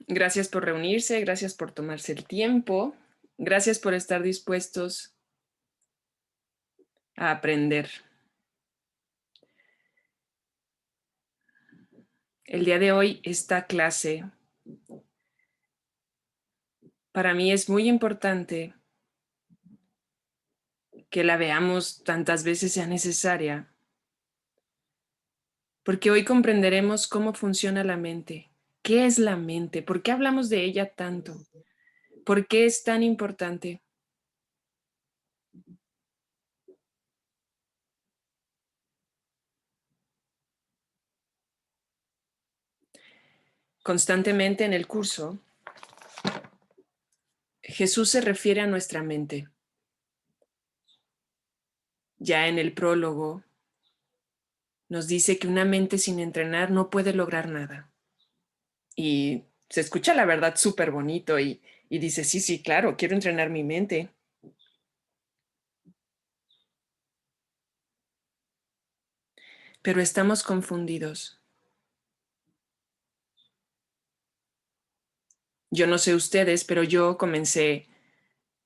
Gracias por reunirse, gracias por tomarse el tiempo, gracias por estar dispuestos a aprender. El día de hoy, esta clase para mí es muy importante que la veamos tantas veces sea necesaria, porque hoy comprenderemos cómo funciona la mente. ¿Qué es la mente? ¿Por qué hablamos de ella tanto? ¿Por qué es tan importante? Constantemente en el curso, Jesús se refiere a nuestra mente. Ya en el prólogo nos dice que una mente sin entrenar no puede lograr nada. Y se escucha la verdad súper bonito y dice, sí, sí, claro, quiero entrenar mi mente. Pero estamos confundidos. Yo no sé ustedes, pero yo comencé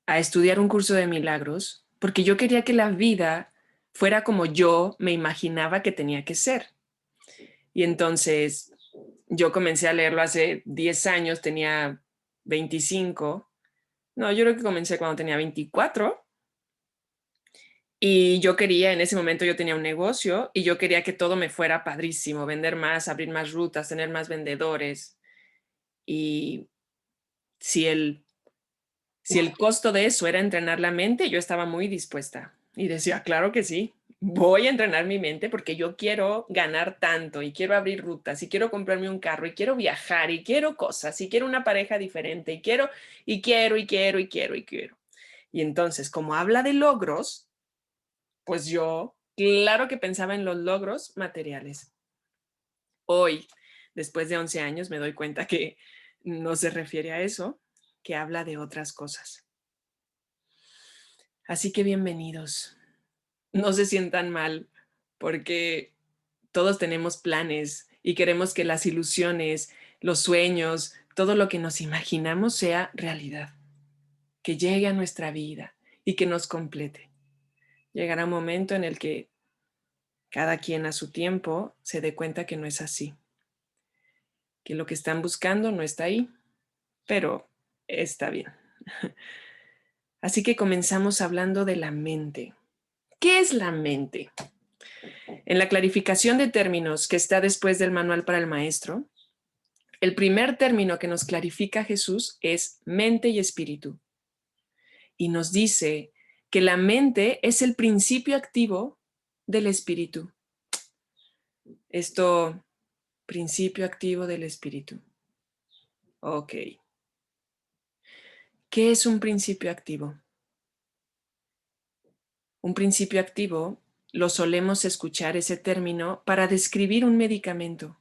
a estudiar un curso de milagros porque yo quería que la vida fuera como yo me imaginaba que tenía que ser. Y entonces yo comencé a leerlo hace 10 años, tenía 25. No, yo creo que comencé cuando tenía 24. Y yo quería, en ese momento yo tenía un negocio y yo quería que todo me fuera padrísimo, vender más, abrir más rutas, tener más vendedores. Y si el costo de eso era entrenar la mente, yo estaba muy dispuesta. Y decía, claro que sí, voy a entrenar mi mente porque yo quiero ganar tanto y quiero abrir rutas y quiero comprarme un carro y quiero viajar y quiero cosas y quiero una pareja diferente y quiero y quiero y quiero y quiero y quiero. Y entonces, como habla de logros, pues yo, claro que pensaba en los logros materiales. Hoy, después de 11 años, me doy cuenta que no se refiere a eso, que habla de otras cosas. Así que bienvenidos. No se sientan mal, porque todos tenemos planes y queremos que las ilusiones, los sueños, todo lo que nos imaginamos sea realidad, que llegue a nuestra vida y que nos complete. Llegará un momento en el que cada quien a su tiempo se dé cuenta que no es así, que lo que están buscando no está ahí, pero está bien. Así que comenzamos hablando de la mente. ¿Qué es la mente? En la clarificación de términos que está después del manual para el maestro, el primer término que nos clarifica Jesús es mente y espíritu. Y nos dice que la mente es el principio activo del espíritu. Esto, principio activo del espíritu. Ok. ¿Qué es un principio activo? Un principio activo lo solemos escuchar ese término para describir un medicamento.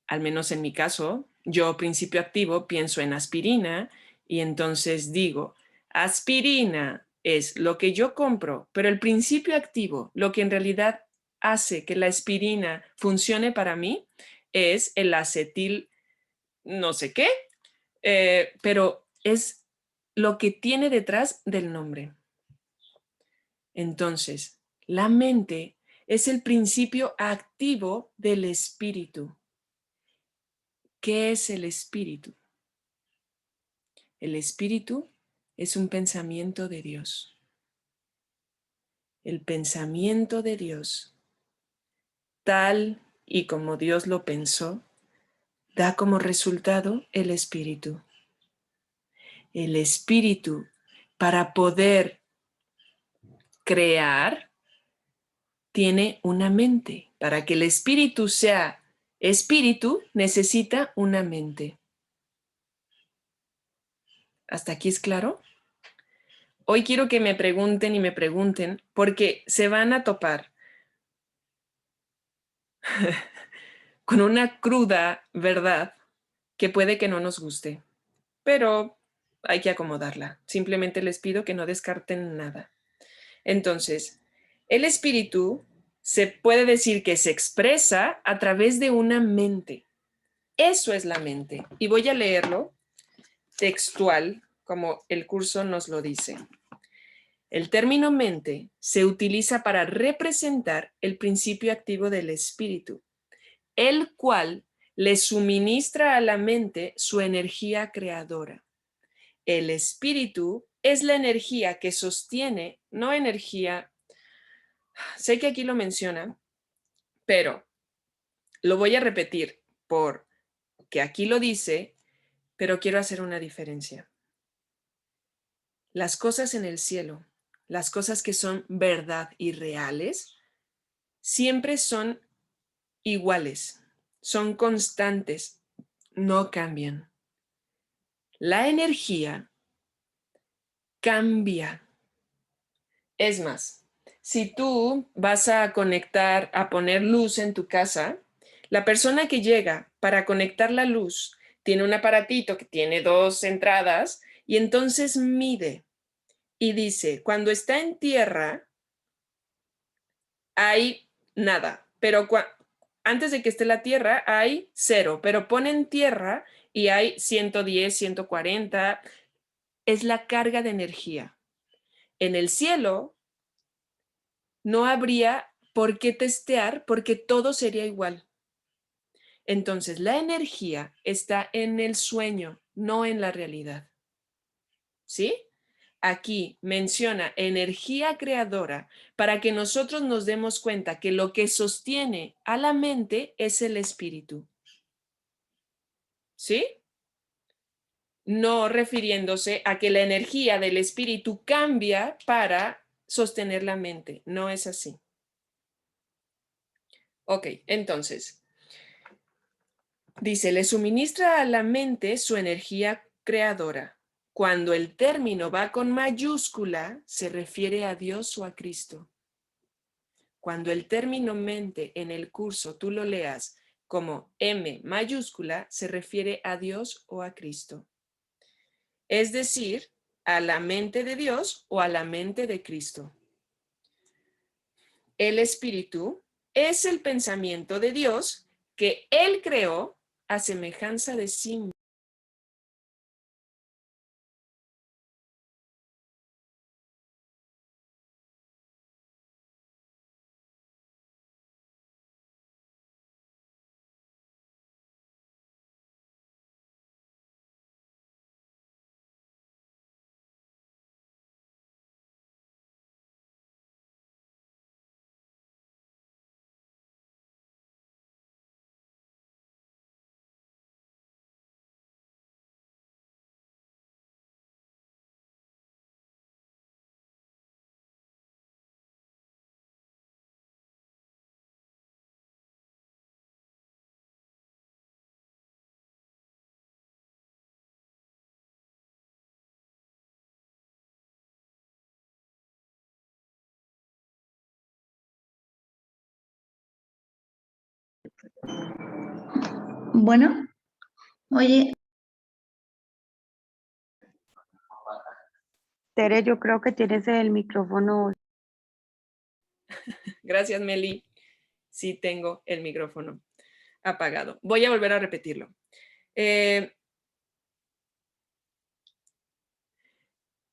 Al menos en mi caso, yo principio activo pienso en aspirina y entonces digo, aspirina es lo que yo compro, pero el principio activo, lo que en realidad hace que la aspirina funcione para mí, es el acetil no sé qué, pero es lo que tiene detrás del nombre. Entonces, la mente es el principio activo del espíritu. ¿Qué es el espíritu? El espíritu es un pensamiento de Dios. El pensamiento de Dios, tal y como Dios lo pensó, da como resultado el espíritu. El espíritu, para poder crear, tiene una mente. Para que el espíritu sea espíritu, necesita una mente. ¿Hasta aquí es claro? Hoy quiero que me pregunten y me pregunten porque se van a topar con una cruda verdad que puede que no nos guste, pero hay que acomodarla. Simplemente les pido que no descarten nada. Entonces, el espíritu se puede decir que se expresa a través de una mente. Eso es la mente. Y voy a leerlo textual, como el curso nos lo dice. El término mente se utiliza para representar el principio activo del espíritu, el cual le suministra a la mente su energía creadora. El espíritu es la energía que sostiene, no energía, sé que aquí lo menciona, pero lo voy a repetir porque aquí lo dice, pero quiero hacer una diferencia. Las cosas en el cielo, las cosas que son verdad y reales, siempre son iguales, son constantes, no cambian. La energía cambia. Es más, si tú vas a conectar, a poner luz en tu casa, la persona que llega para conectar la luz tiene un aparatito que tiene 2 entradas y entonces mide y dice, cuando está en tierra hay nada, pero antes de que esté la tierra hay 0, pero ponen tierra y hay 110, 140, es la carga de energía. En el cielo no habría por qué testear porque todo sería igual. Entonces, la energía está en el sueño, no en la realidad. ¿Sí? Aquí menciona energía creadora para que nosotros nos demos cuenta que lo que sostiene a la mente es el espíritu. ¿Sí? No refiriéndose a que la energía del espíritu cambia para sostener la mente. No es así. Ok, entonces, dice, le suministra a la mente su energía creadora. Cuando el término va con mayúscula, se refiere a Dios o a Cristo. Cuando el término mente en el curso tú lo leas como M mayúscula, se refiere a Dios o a Cristo. Es decir, a la mente de Dios o a la mente de Cristo. El espíritu es el pensamiento de Dios que Él creó a semejanza de sí mismo. Bueno, oye, Tere, yo creo que tienes el micrófono. Gracias, Meli. Sí tengo el micrófono apagado. Voy a volver a repetirlo.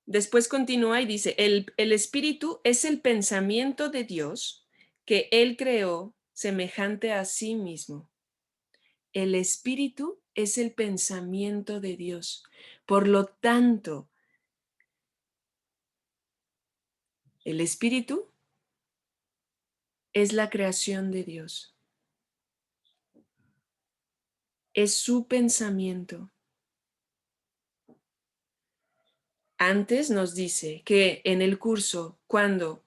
Después continúa y dice, el espíritu es el pensamiento de Dios que Él creó semejante a sí mismo. El espíritu es el pensamiento de Dios. Por lo tanto, el espíritu es la creación de Dios. Es su pensamiento. Antes nos dice que en el curso, cuando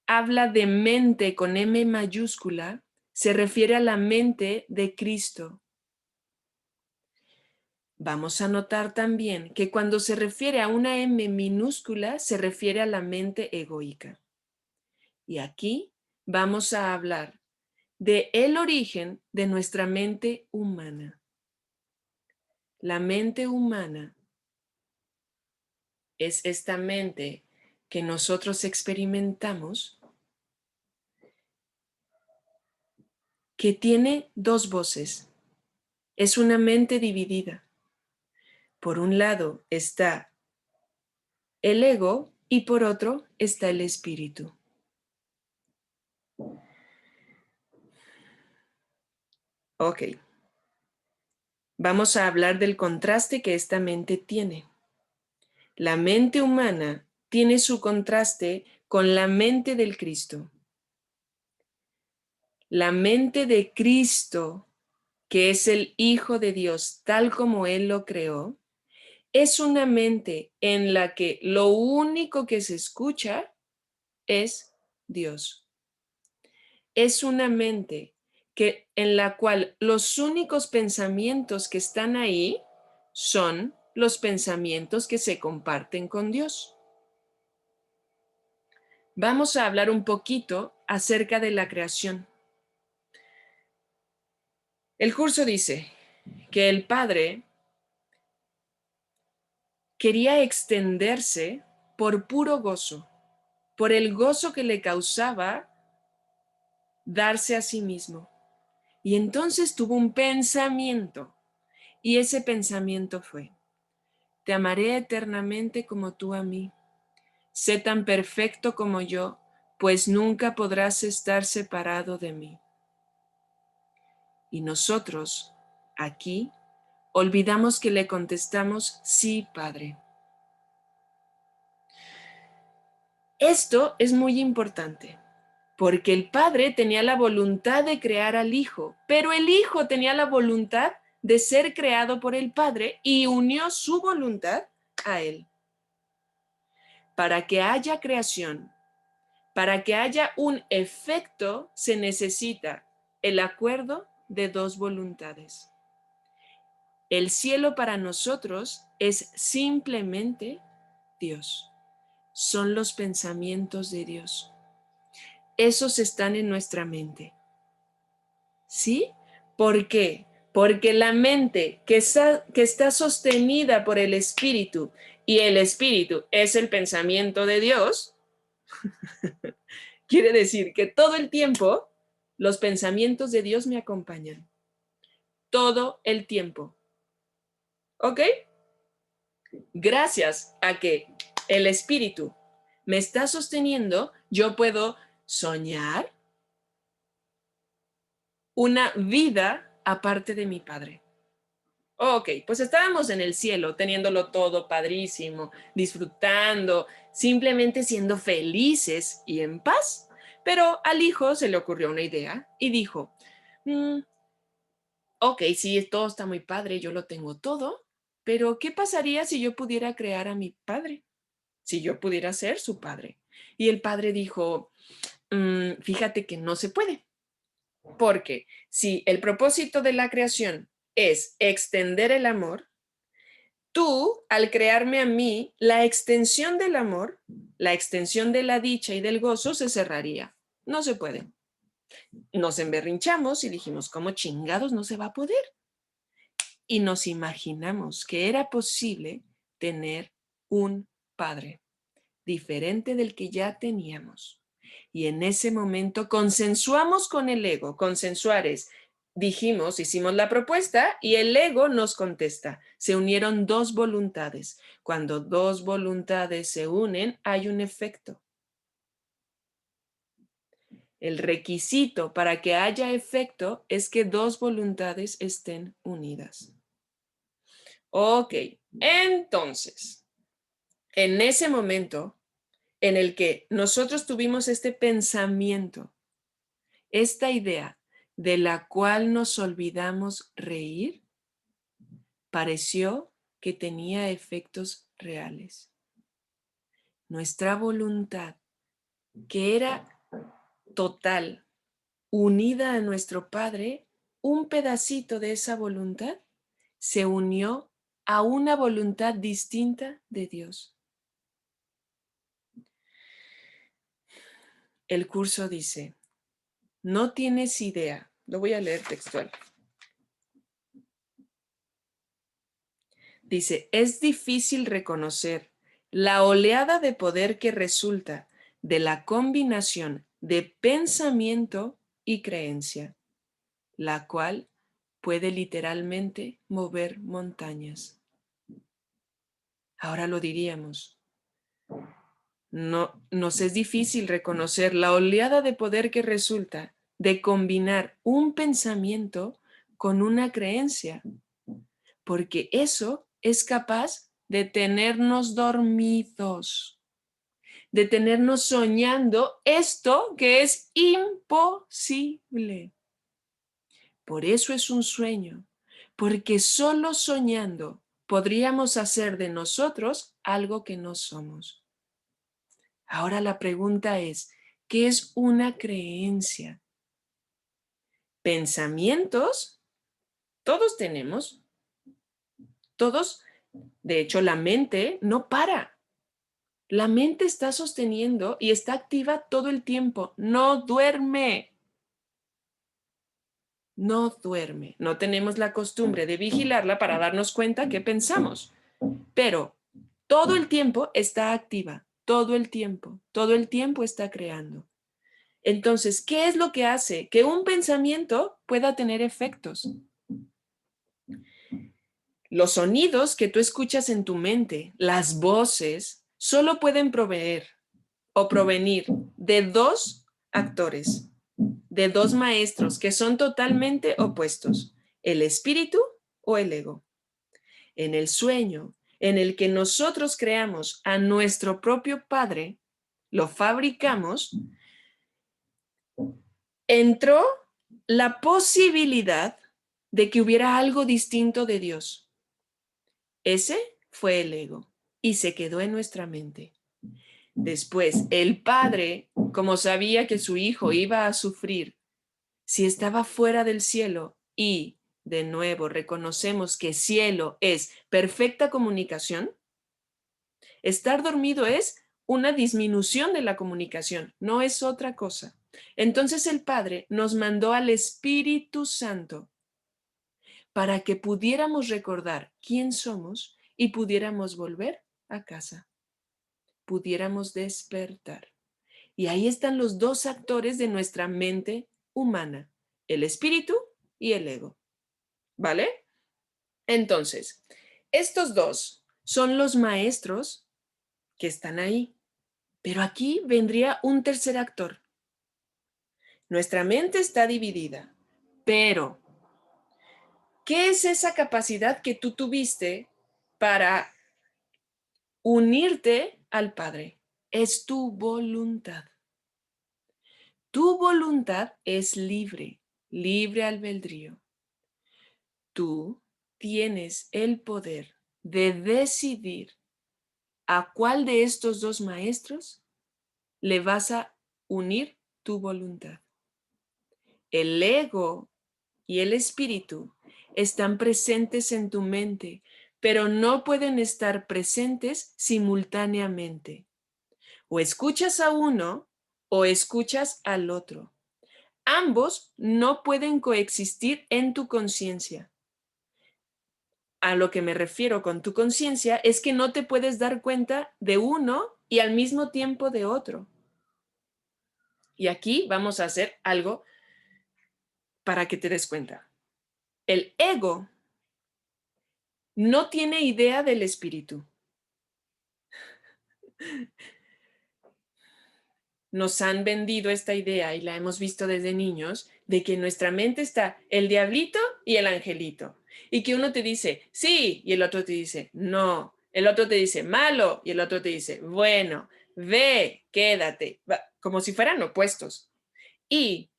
habla de mente con M mayúscula, se refiere a la mente de Cristo. Vamos a notar también que cuando se refiere a una M minúscula, se refiere a la mente egoica. Y aquí vamos a hablar de el origen de nuestra mente humana. La mente humana es esta mente que nosotros experimentamos que tiene 2 voces. Es una mente dividida. Por un lado está el ego y por otro está el espíritu. Ok. Vamos a hablar del contraste que esta mente tiene. La mente humana tiene su contraste con la mente del Cristo. La mente de Cristo, que es el Hijo de Dios, tal como Él lo creó, es una mente en la que lo único que se escucha es Dios. Es una mente en la cual los únicos pensamientos que están ahí son los pensamientos que se comparten con Dios. Vamos a hablar un poquito acerca de la creación. El curso dice que el Padre quería extenderse por puro gozo, por el gozo que le causaba darse a sí mismo. Y entonces tuvo un pensamiento, y ese pensamiento fue: te amaré eternamente como tú a mí. Sé tan perfecto como yo, pues nunca podrás estar separado de mí. Y nosotros, aquí, olvidamos que le contestamos: sí, Padre. Esto es muy importante, porque el Padre tenía la voluntad de crear al Hijo, pero el Hijo tenía la voluntad de ser creado por el Padre y unió su voluntad a Él. Para que haya creación, para que haya un efecto, se necesita el acuerdo de dos voluntades. El cielo para nosotros es simplemente Dios. Son los pensamientos de Dios. Esos están en nuestra mente. ¿Sí? ¿Por qué? Porque la mente que está sostenida por el espíritu, y el espíritu es el pensamiento de Dios, quiere decir que todo el tiempo los pensamientos de Dios me acompañan. Todo el tiempo. ¿Ok? Gracias a que el espíritu me está sosteniendo, yo puedo soñar una vida aparte de mi Padre. Ok, pues estábamos en el cielo, teniéndolo todo padrísimo, disfrutando, simplemente siendo felices y en paz. Pero al hijo se le ocurrió una idea y dijo: ok, sí, todo está muy padre, yo lo tengo todo, pero ¿qué pasaría si yo pudiera crear a mi padre? Si yo pudiera ser su padre. Y el padre dijo: fíjate que no se puede, porque si el propósito de la creación es extender el amor, tú, al crearme a mí, la extensión del amor, la extensión de la dicha y del gozo se cerraría. No se puede. Nos emberrinchamos y dijimos: ¿cómo chingados no se va a poder? Y nos imaginamos que era posible tener un padre diferente del que ya teníamos. Y en ese momento consensuamos con el ego. Consensuar es: dijimos, hicimos la propuesta y el ego nos contesta. Se unieron dos voluntades. Cuando dos voluntades se unen, hay un efecto. El requisito para que haya efecto es que dos voluntades estén unidas. Ok, entonces, en ese momento en el que nosotros tuvimos este pensamiento, esta idea de la cual nos olvidamos reír, pareció que tenía efectos reales. Nuestra voluntad, que era total, unida a nuestro Padre, un pedacito de esa voluntad se unió a una voluntad distinta de Dios. El curso dice: no tienes idea. Lo voy a leer textual. Dice: es difícil reconocer la oleada de poder que resulta de la combinación de pensamiento y creencia, la cual puede literalmente mover montañas. Ahora lo diríamos. No, nos es difícil reconocer la oleada de poder que resulta de combinar un pensamiento con una creencia, porque eso es capaz de tenernos dormidos, de tenernos soñando esto que es imposible. Por eso es un sueño, porque solo soñando podríamos hacer de nosotros algo que no somos. Ahora la pregunta es, ¿qué es una creencia? Pensamientos, todos tenemos, todos, de hecho la mente no para. La mente está sosteniendo y está activa todo el tiempo, no duerme. No duerme. No tenemos la costumbre de vigilarla para darnos cuenta qué pensamos, pero todo el tiempo está activa, todo el tiempo está creando. Entonces, ¿qué es lo que hace que un pensamiento pueda tener efectos? Los sonidos que tú escuchas en tu mente, las voces, solo pueden proveer o provenir de dos actores, de dos maestros que son totalmente opuestos, el espíritu o el ego. En el sueño en el que nosotros creamos a nuestro propio Padre, lo fabricamos, entró la posibilidad de que hubiera algo distinto de Dios. Ese fue el ego y se quedó en nuestra mente. Después, el Padre, como sabía que su hijo iba a sufrir, si estaba fuera del cielo y, de nuevo, reconocemos que cielo es perfecta comunicación, estar dormido es una disminución de la comunicación, no es otra cosa. Entonces el Padre nos mandó al Espíritu Santo para que pudiéramos recordar quién somos y pudiéramos volver a casa, pudiéramos despertar. Y ahí están los dos actores de nuestra mente humana, el espíritu y el ego. ¿Vale? Entonces, estos dos son los maestros que están ahí. Pero aquí vendría un tercer actor. Nuestra mente está dividida, pero ¿qué es esa capacidad que tú tuviste para unirte al Padre? Es tu voluntad. Tu voluntad es libre, libre albedrío. Tú tienes el poder de decidir a cuál de estos dos maestros le vas a unir tu voluntad. El ego y el espíritu están presentes en tu mente, pero no pueden estar presentes simultáneamente. O escuchas a uno o escuchas al otro. Ambos no pueden coexistir en tu conciencia. A lo que me refiero con tu conciencia es que no te puedes dar cuenta de uno y al mismo tiempo de otro. Y aquí vamos a hacer algo para que te des cuenta. El ego no tiene idea del espíritu. Nos han vendido esta idea y la hemos visto desde niños de que en nuestra mente está el diablito y el angelito. Y que uno te dice, sí, y el otro te dice, no. El otro te dice, malo, y el otro te dice, bueno, ve, quédate, como si fueran opuestos. Y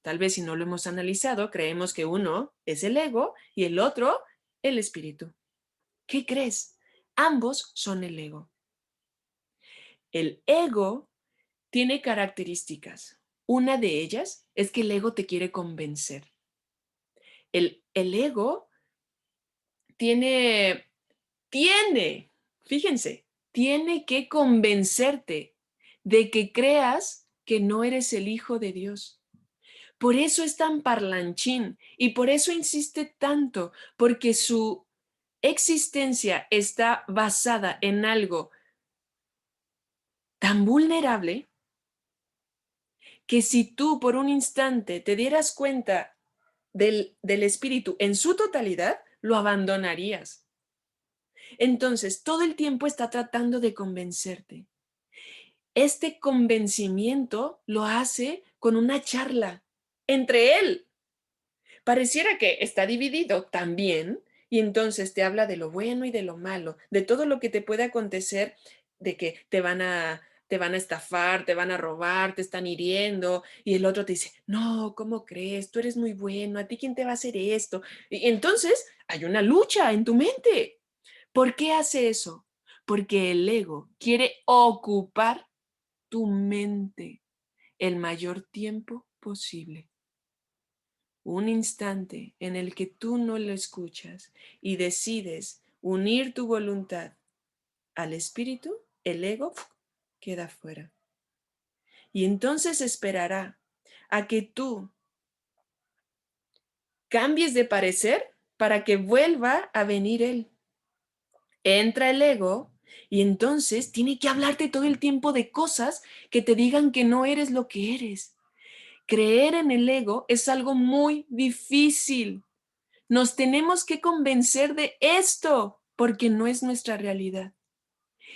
tal vez si no lo hemos analizado, creemos que uno es el ego y el otro el espíritu. ¿Qué crees? Ambos son el ego. El ego tiene características. Una de ellas es que el ego te quiere convencer. El ego tiene, fíjense, tiene que convencerte de que creas que no eres el hijo de Dios. Por eso es tan parlanchín y por eso insiste tanto, porque su existencia está basada en algo tan vulnerable que si tú por un instante te dieras cuenta del espíritu en su totalidad, lo abandonarías. Entonces, todo el tiempo está tratando de convencerte. Este convencimiento lo hace con una charla entre él. Pareciera que está dividido también y entonces te habla de lo bueno y de lo malo, de todo lo que te puede acontecer, de que te van a estafar, te van a robar, te están hiriendo y el otro te dice, no, ¿cómo crees? Tú eres muy bueno, ¿a ti quién te va a hacer esto? Y entonces hay una lucha en tu mente. ¿Por qué hace eso? Porque el ego quiere ocupar tu mente el mayor tiempo posible. Un instante en el que tú no lo escuchas y decides unir tu voluntad al espíritu, el ego queda fuera. Y entonces esperará a que tú cambies de parecer para que vuelva a venir él. Entra el ego y entonces tiene que hablarte todo el tiempo de cosas que te digan que no eres lo que eres. Creer en el ego es algo muy difícil. Nos tenemos que convencer de esto porque no es nuestra realidad.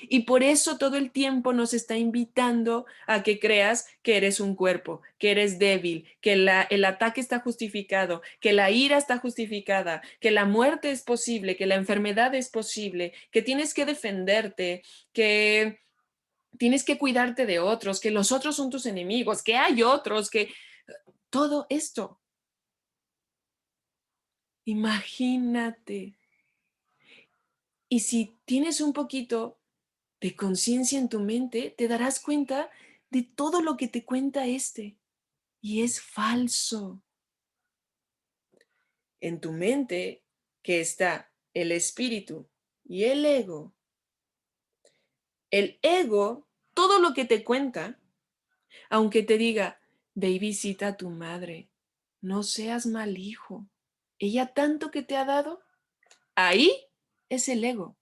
Y por eso todo el tiempo nos está invitando a que creas que eres un cuerpo, que eres débil, que el ataque está justificado, que la ira está justificada, que la muerte es posible, que la enfermedad es posible, que tienes que defenderte, que tienes que cuidarte de otros, que los otros son tus enemigos, que hay otros, que todo esto. Imagínate. Y si tienes un poquito de conciencia en tu mente, te darás cuenta de todo lo que te cuenta este. Y es falso. En tu mente, que está el espíritu y el ego, todo lo que te cuenta, aunque te diga, ve y visita a tu madre, no seas mal hijo, ella tanto que te ha dado, ahí es el ego.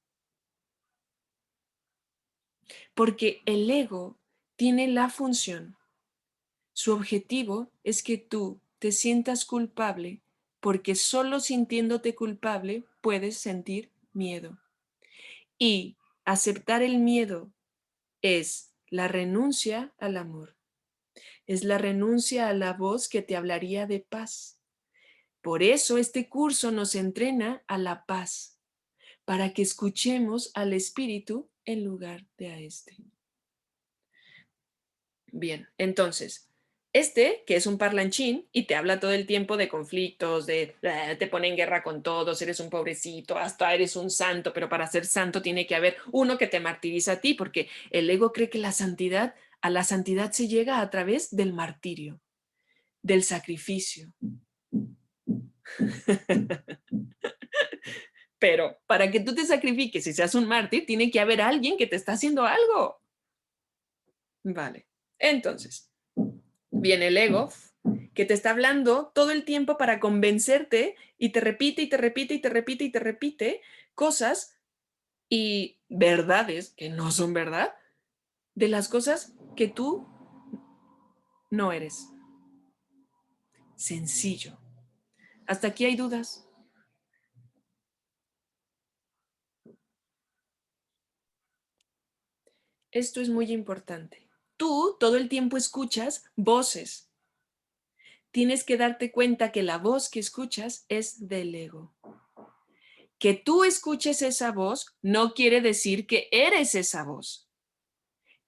Porque el ego tiene la función. Su objetivo es que tú te sientas culpable porque solo sintiéndote culpable puedes sentir miedo. Y aceptar el miedo es la renuncia al amor. Es la renuncia a la voz que te hablaría de paz. Por eso este curso nos entrena a la paz, para que escuchemos al espíritu en lugar de a este. Bien, entonces, que es un parlanchín y te habla todo el tiempo de conflictos, de te pone en guerra con todos, eres un pobrecito, hasta eres un santo, pero para ser santo tiene que haber uno que te martiriza a ti, porque el ego cree que a la santidad se llega a través del martirio, del sacrificio. Pero para que tú te sacrifiques y seas un mártir, tiene que haber alguien que te está haciendo algo. Vale, entonces, viene el ego que te está hablando todo el tiempo para convencerte y te repite y te repite y te repite y te repite cosas y verdades que no son verdad de las cosas que tú no eres. Sencillo. Hasta aquí hay dudas. Esto es muy importante. Tú todo el tiempo escuchas voces. Tienes que darte cuenta que la voz que escuchas es del ego. Que tú escuches esa voz no quiere decir que eres esa voz.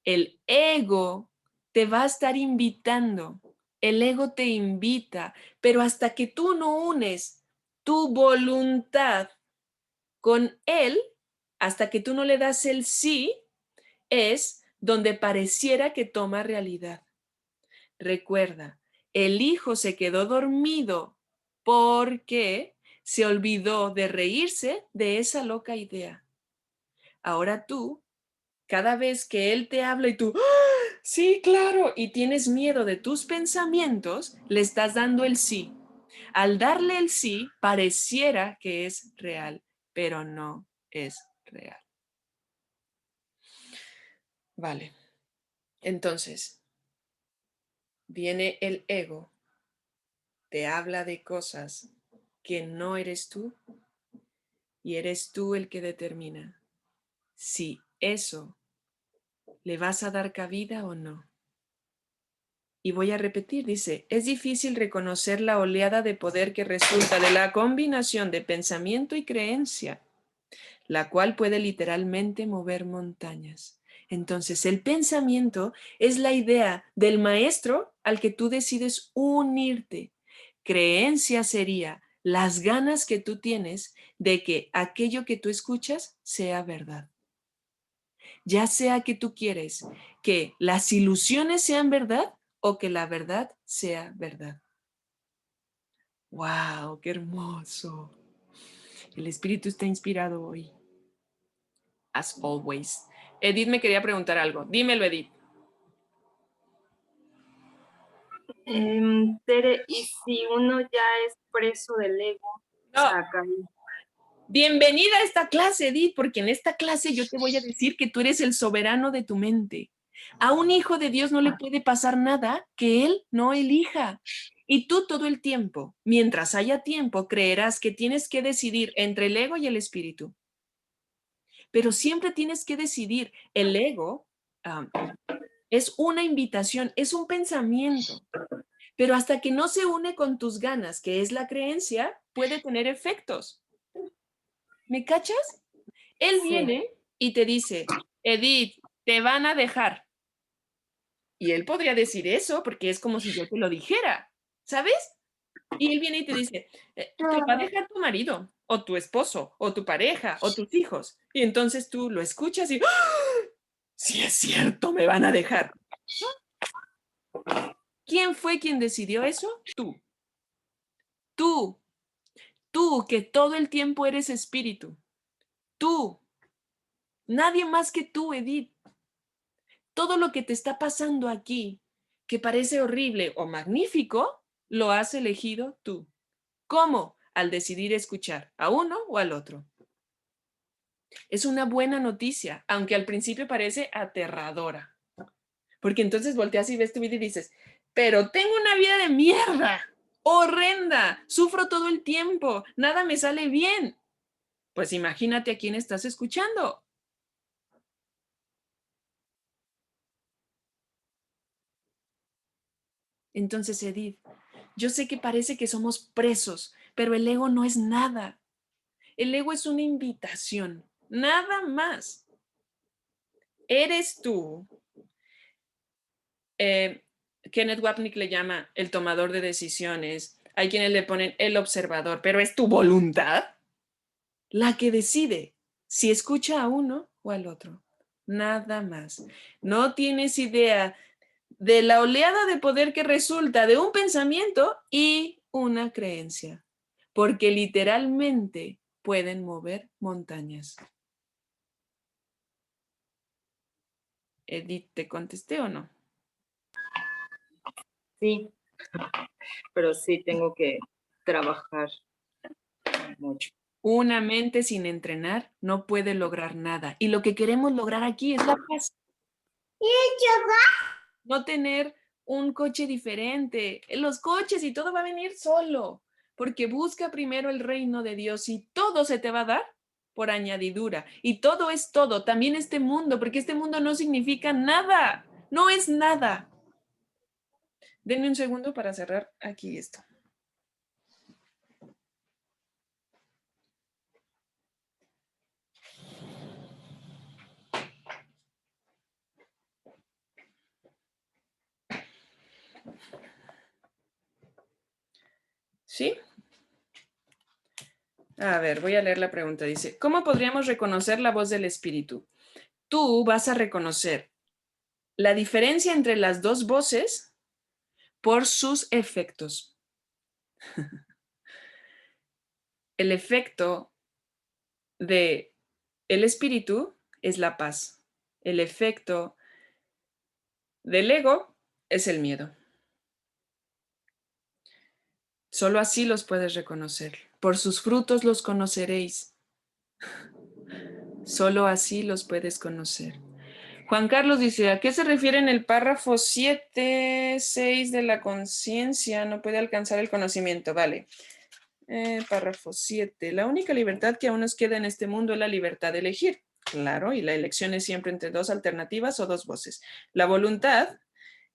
El ego te va a estar invitando. El ego te invita, pero hasta que tú no unes tu voluntad con él, hasta que tú no le das el sí, es donde pareciera que toma realidad. Recuerda, el hijo se quedó dormido porque se olvidó de reírse de esa loca idea. Ahora tú, cada vez que él te habla y tú, ¡ah! Sí, claro, y tienes miedo de tus pensamientos, le estás dando el sí. Al darle el sí, pareciera que es real, pero no es real. Vale, entonces, viene el ego te habla de cosas que no eres tú y eres tú el que determina si eso le vas a dar cabida o no. Y voy a repetir, dice, es difícil reconocer la oleada de poder que resulta de la combinación de pensamiento y creencia, la cual puede literalmente mover montañas. Entonces, el pensamiento es la idea del maestro al que tú decides unirte. Creencia sería las ganas que tú tienes de que aquello que tú escuchas sea verdad. Ya sea que tú quieres que las ilusiones sean verdad o que la verdad sea verdad. ¡Wow! ¡Qué hermoso! El espíritu está inspirado hoy. As always. Edith me quería preguntar algo. Dímelo, Edith. Tere, ¿y si uno ya es preso del ego? No. Saca ahí. Bienvenida a esta clase, Edith, porque en esta clase yo te voy a decir que tú eres el soberano de tu mente. A un hijo de Dios no le puede pasar nada que él no elija. Y tú todo el tiempo, mientras haya tiempo, creerás que tienes que decidir entre el ego y el espíritu. Pero siempre tienes que decidir. El ego es una invitación, es un pensamiento. Pero hasta que no se une con tus ganas, que es la creencia, puede tener efectos. ¿Me cachas? Él viene y te dice, Edith, te van a dejar. Y él podría decir eso porque es como si yo te lo dijera, ¿sabes? Y él viene y te dice, te va a dejar tu marido, o tu esposo, o tu pareja, o tus hijos. Y entonces tú lo escuchas y, ¡ah! Sí es cierto, me van a dejar. ¿Quién fue quien decidió eso? Tú. Tú. Tú, que todo el tiempo eres espíritu. Tú. Nadie más que tú, Edith. Todo lo que te está pasando aquí, que parece horrible o magnífico, lo has elegido tú. ¿Cómo? Al decidir escuchar a uno o al otro. Es una buena noticia, aunque al principio parece aterradora. Porque entonces volteas y ves tu vida y dices, pero tengo una vida de mierda, horrenda, sufro todo el tiempo, nada me sale bien. Pues imagínate a quién estás escuchando. Entonces, Edith, yo sé que parece que somos presos, pero el ego no es nada. El ego es una invitación, nada más. Eres tú. Kenneth Wapnick le llama el tomador de decisiones. Hay quienes le ponen el observador, pero es tu voluntad la que decide si escucha a uno o al otro. Nada más. No tienes idea de la oleada de poder que resulta de un pensamiento y una creencia, porque literalmente pueden mover montañas. Edith, ¿te contesté o no? Sí, pero sí tengo que trabajar mucho. Una mente sin entrenar no puede lograr nada. Y lo que queremos lograr aquí es la paz. No tener un coche diferente. Los coches y todo va a venir solo. Porque busca primero el reino de Dios y todo se te va a dar por añadidura. Y todo es todo, también este mundo, porque este mundo no significa nada. No es nada. Denme un segundo para cerrar aquí esto. ¿Sí? A ver, voy a leer la pregunta. Dice, ¿cómo podríamos reconocer la voz del espíritu? Tú vas a reconocer la diferencia entre las dos voces por sus efectos. El efecto de el espíritu es la paz. El efecto del ego es el miedo. Solo así los puedes reconocer. Por sus frutos los conoceréis. Solo así los puedes conocer. Juan Carlos dice, ¿a qué se refiere en el párrafo 7, 6 de la conciencia? No puede alcanzar el conocimiento. Vale. Párrafo 7. La única libertad que aún nos queda en este mundo es la libertad de elegir. Claro, y la elección es siempre entre dos alternativas o dos voces. La voluntad,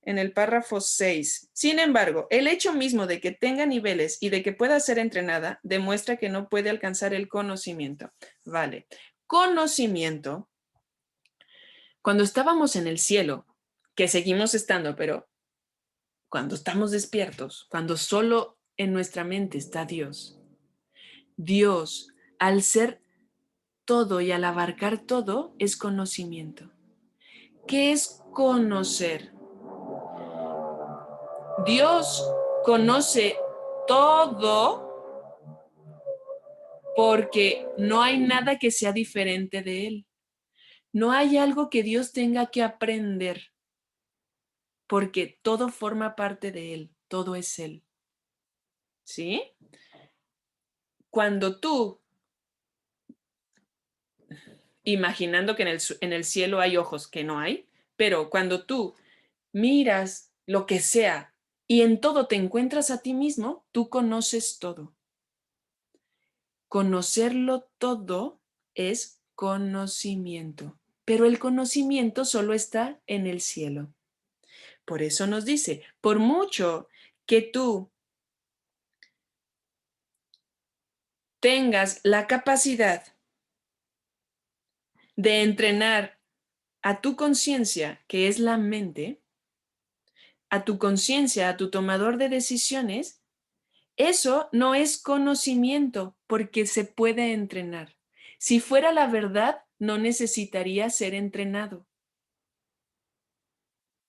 en el párrafo 6. Sin embargo, el hecho mismo de que tenga niveles y de que pueda ser entrenada demuestra que no puede alcanzar el conocimiento. Vale. Conocimiento. Cuando estábamos en el cielo, que seguimos estando, pero cuando estamos despiertos, cuando solo en nuestra mente está Dios, Dios, al ser todo y al abarcar todo, es conocimiento. ¿Qué es conocer? Dios conoce todo porque no hay nada que sea diferente de Él. No hay algo que Dios tenga que aprender porque todo forma parte de Él, todo es Él. ¿Sí? Cuando tú, imaginando que en el cielo hay ojos que no hay, pero cuando tú miras lo que sea y en todo te encuentras a ti mismo, tú conoces todo. Conocerlo todo es conocimiento, pero el conocimiento solo está en el cielo. Por eso nos dice, por mucho que tú tengas la capacidad de entrenar a tu conciencia, que es la mente, a tu conciencia, a tu tomador de decisiones, eso no es conocimiento porque se puede entrenar. Si fuera la verdad, no necesitaría ser entrenado.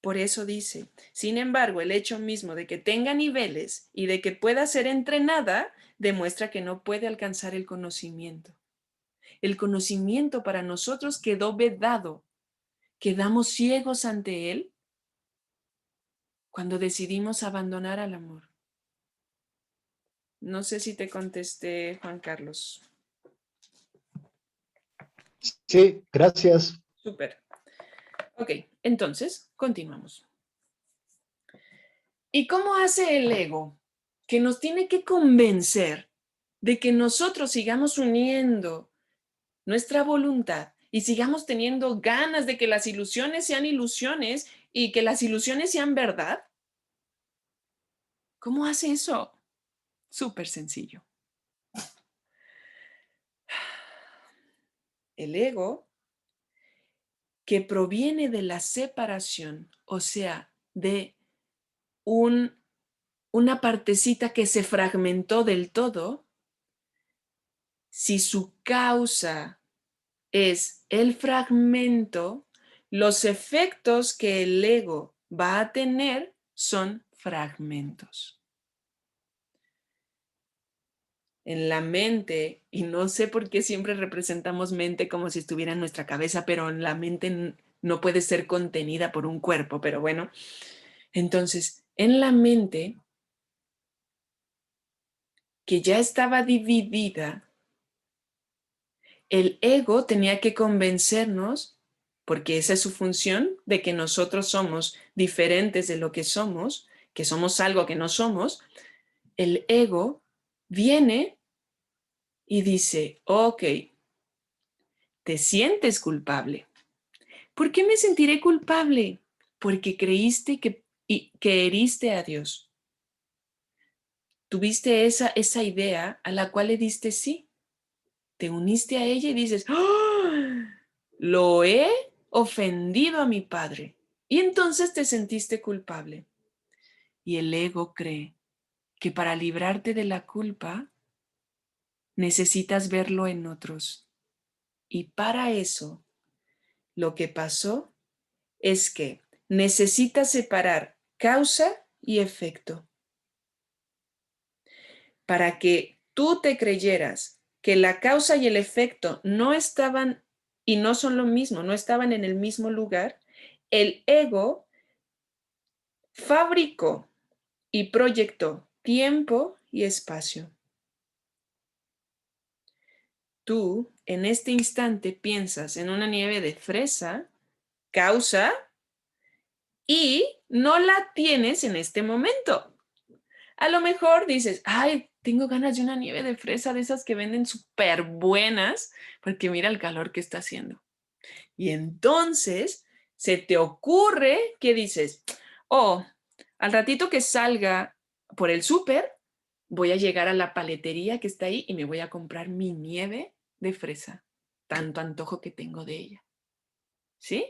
Por eso dice, sin embargo, el hecho mismo de que tenga niveles y de que pueda ser entrenada demuestra que no puede alcanzar el conocimiento. El conocimiento para nosotros quedó vedado. Quedamos ciegos ante él cuando decidimos abandonar al amor. No sé si te contesté, Juan Carlos. Sí, gracias. Súper. Ok, entonces, continuamos. ¿Y cómo hace el ego? Que nos tiene que convencer de que nosotros sigamos uniendo nuestra voluntad y sigamos teniendo ganas de que las ilusiones sean ilusiones y que las ilusiones sean verdad. ¿Cómo hace eso? Súper sencillo. El ego, que proviene de la separación, o sea, de una partecita que se fragmentó del todo, si su causa es el fragmento, los efectos que el ego va a tener son fragmentos. En la mente, y no sé por qué siempre representamos mente como si estuviera en nuestra cabeza, pero en la mente no puede ser contenida por un cuerpo, pero bueno. Entonces, en la mente, que ya estaba dividida, el ego tenía que convencernos, porque esa es su función, de que nosotros somos diferentes de lo que somos algo que no somos. El ego viene y dice, ok, te sientes culpable. ¿Por qué me sentiré culpable? Porque creíste que heriste a Dios. Tuviste esa idea a la cual le diste sí. Te uniste a ella y dices, ¡oh! Lo he ofendido a mi padre. Y entonces te sentiste culpable. Y el ego cree que para librarte de la culpa necesitas verlo en otros. Y para eso, lo que pasó es que necesitas separar causa y efecto. Para que tú te creyeras que la causa y el efecto no estaban y no son lo mismo, no estaban en el mismo lugar, el ego fabricó y proyectó tiempo y espacio. Tú, en este instante, piensas en una nieve de fresa causa y no la tienes en este momento. A lo mejor dices, ay, tengo ganas de una nieve de fresa de esas que venden súper buenas, porque mira el calor que está haciendo. Y entonces se te ocurre que dices, oh, al ratito que salga por el súper, voy a llegar a la paletería que está ahí y me voy a comprar mi nieve de fresa. Tanto antojo que tengo de ella. ¿Sí?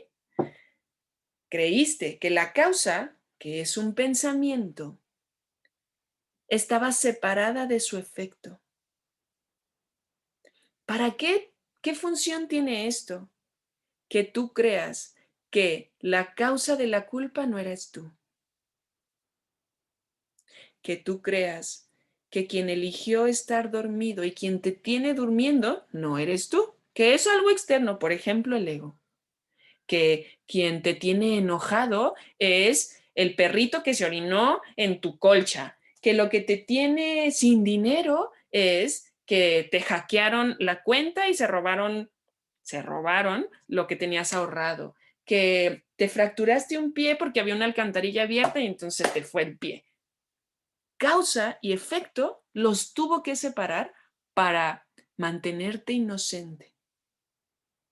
Creíste que la causa, que es un pensamiento, estaba separada de su efecto. ¿Para qué? ¿Qué función tiene esto? Que tú creas que la causa de la culpa no eres tú. Que tú creas que quien eligió estar dormido y quien te tiene durmiendo no eres tú. Que es algo externo, por ejemplo, el ego. Que quien te tiene enojado es el perrito que se orinó en tu colcha. Que lo que te tiene sin dinero es que te hackearon la cuenta y se robaron lo que tenías ahorrado. Que te fracturaste un pie porque había una alcantarilla abierta y entonces te fue el pie. Causa y efecto los tuvo que separar para mantenerte inocente.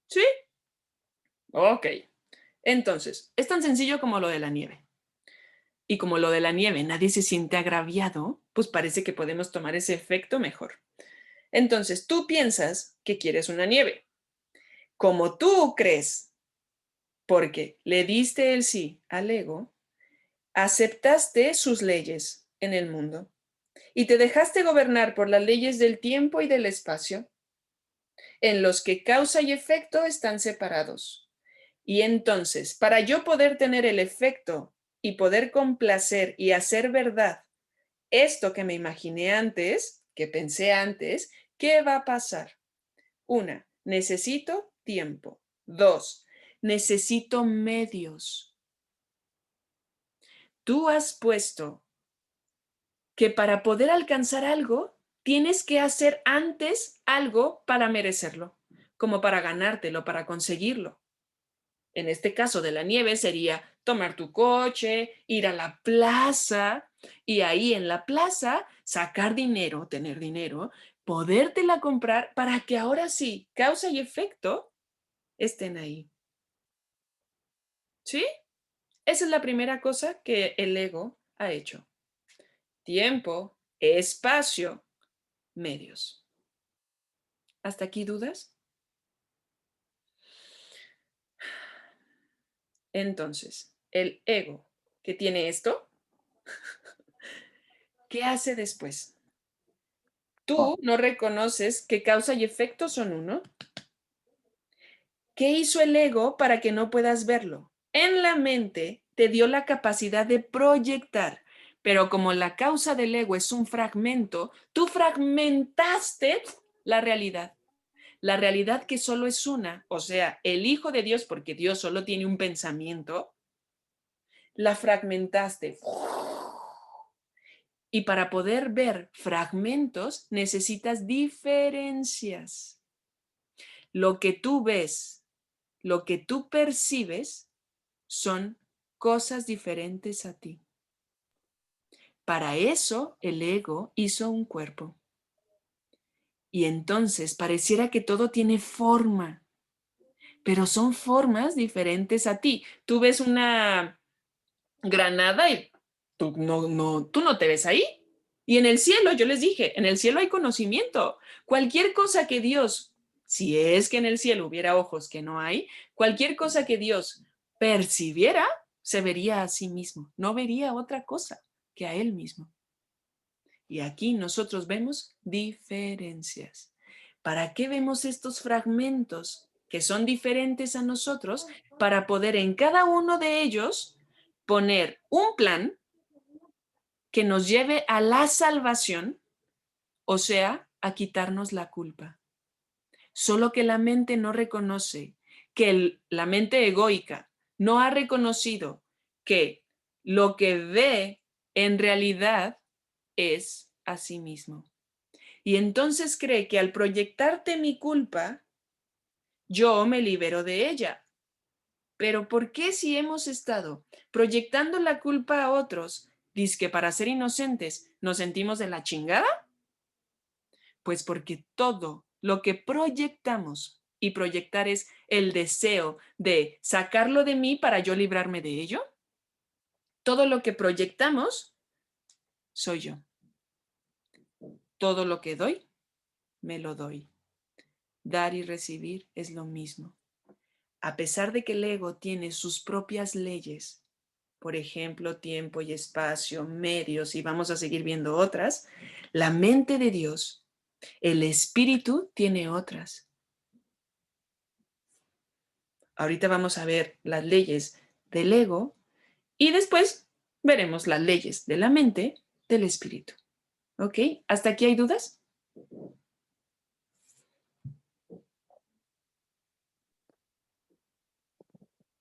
¿Sí? Ok. Entonces, es tan sencillo como lo de la nieve. Y como lo de la nieve nadie se siente agraviado, pues parece que podemos tomar ese efecto mejor. Entonces, tú piensas que quieres una nieve. Como tú crees, porque le diste el sí al ego, aceptaste sus leyes en el mundo y te dejaste gobernar por las leyes del tiempo y del espacio, en los que causa y efecto están separados. Y entonces, para yo poder tener el efecto y poder complacer y hacer verdad esto que me imaginé antes, que pensé antes, ¿qué va a pasar? 1, necesito tiempo. 2, necesito medios. Tú has puesto que para poder alcanzar algo, tienes que hacer antes algo para merecerlo, como para ganártelo, para conseguirlo. En este caso de la nieve sería tomar tu coche, ir a la plaza y ahí en la plaza sacar dinero, tener dinero, podértela comprar para que ahora sí, causa y efecto estén ahí. ¿Sí? Esa es la primera cosa que el ego ha hecho. Tiempo, espacio, medios. ¿Hasta aquí dudas? Entonces, el ego que tiene esto, ¿qué hace después? Tú no reconoces que causa y efecto son uno. ¿Qué hizo el ego para que no puedas verlo? En la mente te dio la capacidad de proyectar, pero como la causa del ego es un fragmento, tú fragmentaste la realidad. La realidad que solo es una, o sea, el Hijo de Dios, porque Dios solo tiene un pensamiento, la fragmentaste. Y para poder ver fragmentos necesitas diferencias. Lo que tú ves, lo que tú percibes, son cosas diferentes a ti. Para eso el ego hizo un cuerpo. Y entonces pareciera que todo tiene forma, pero son formas diferentes a ti. Tú ves una granada y tú no te ves ahí. Y en el cielo, yo les dije, en el cielo hay conocimiento. Cualquier cosa que Dios, si es que en el cielo hubiera ojos que no hay, cualquier cosa que Dios percibiera, se vería a sí mismo. No vería otra cosa que a él mismo. Y aquí nosotros vemos diferencias. ¿Para qué vemos estos fragmentos que son diferentes a nosotros? Para poder en cada uno de ellos poner un plan que nos lleve a la salvación, o sea, a quitarnos la culpa. Solo que la mente no reconoce, que la mente egoica no ha reconocido que lo que ve en realidad es a sí mismo. Y entonces cree que al proyectarte mi culpa, yo me libero de ella. Pero ¿por qué si hemos estado proyectando la culpa a otros, dizque para ser inocentes, nos sentimos de la chingada? Pues porque todo lo que proyectamos, y proyectar es el deseo de sacarlo de mí para yo librarme de ello, todo lo que proyectamos soy yo. Todo lo que doy, me lo doy. Dar y recibir es lo mismo. A pesar de que el ego tiene sus propias leyes, por ejemplo, tiempo y espacio, medios, y vamos a seguir viendo otras, la mente de Dios, el espíritu, tiene otras. Ahorita vamos a ver las leyes del ego y después veremos las leyes de la mente del espíritu. ¿Ok? ¿Hasta aquí hay dudas?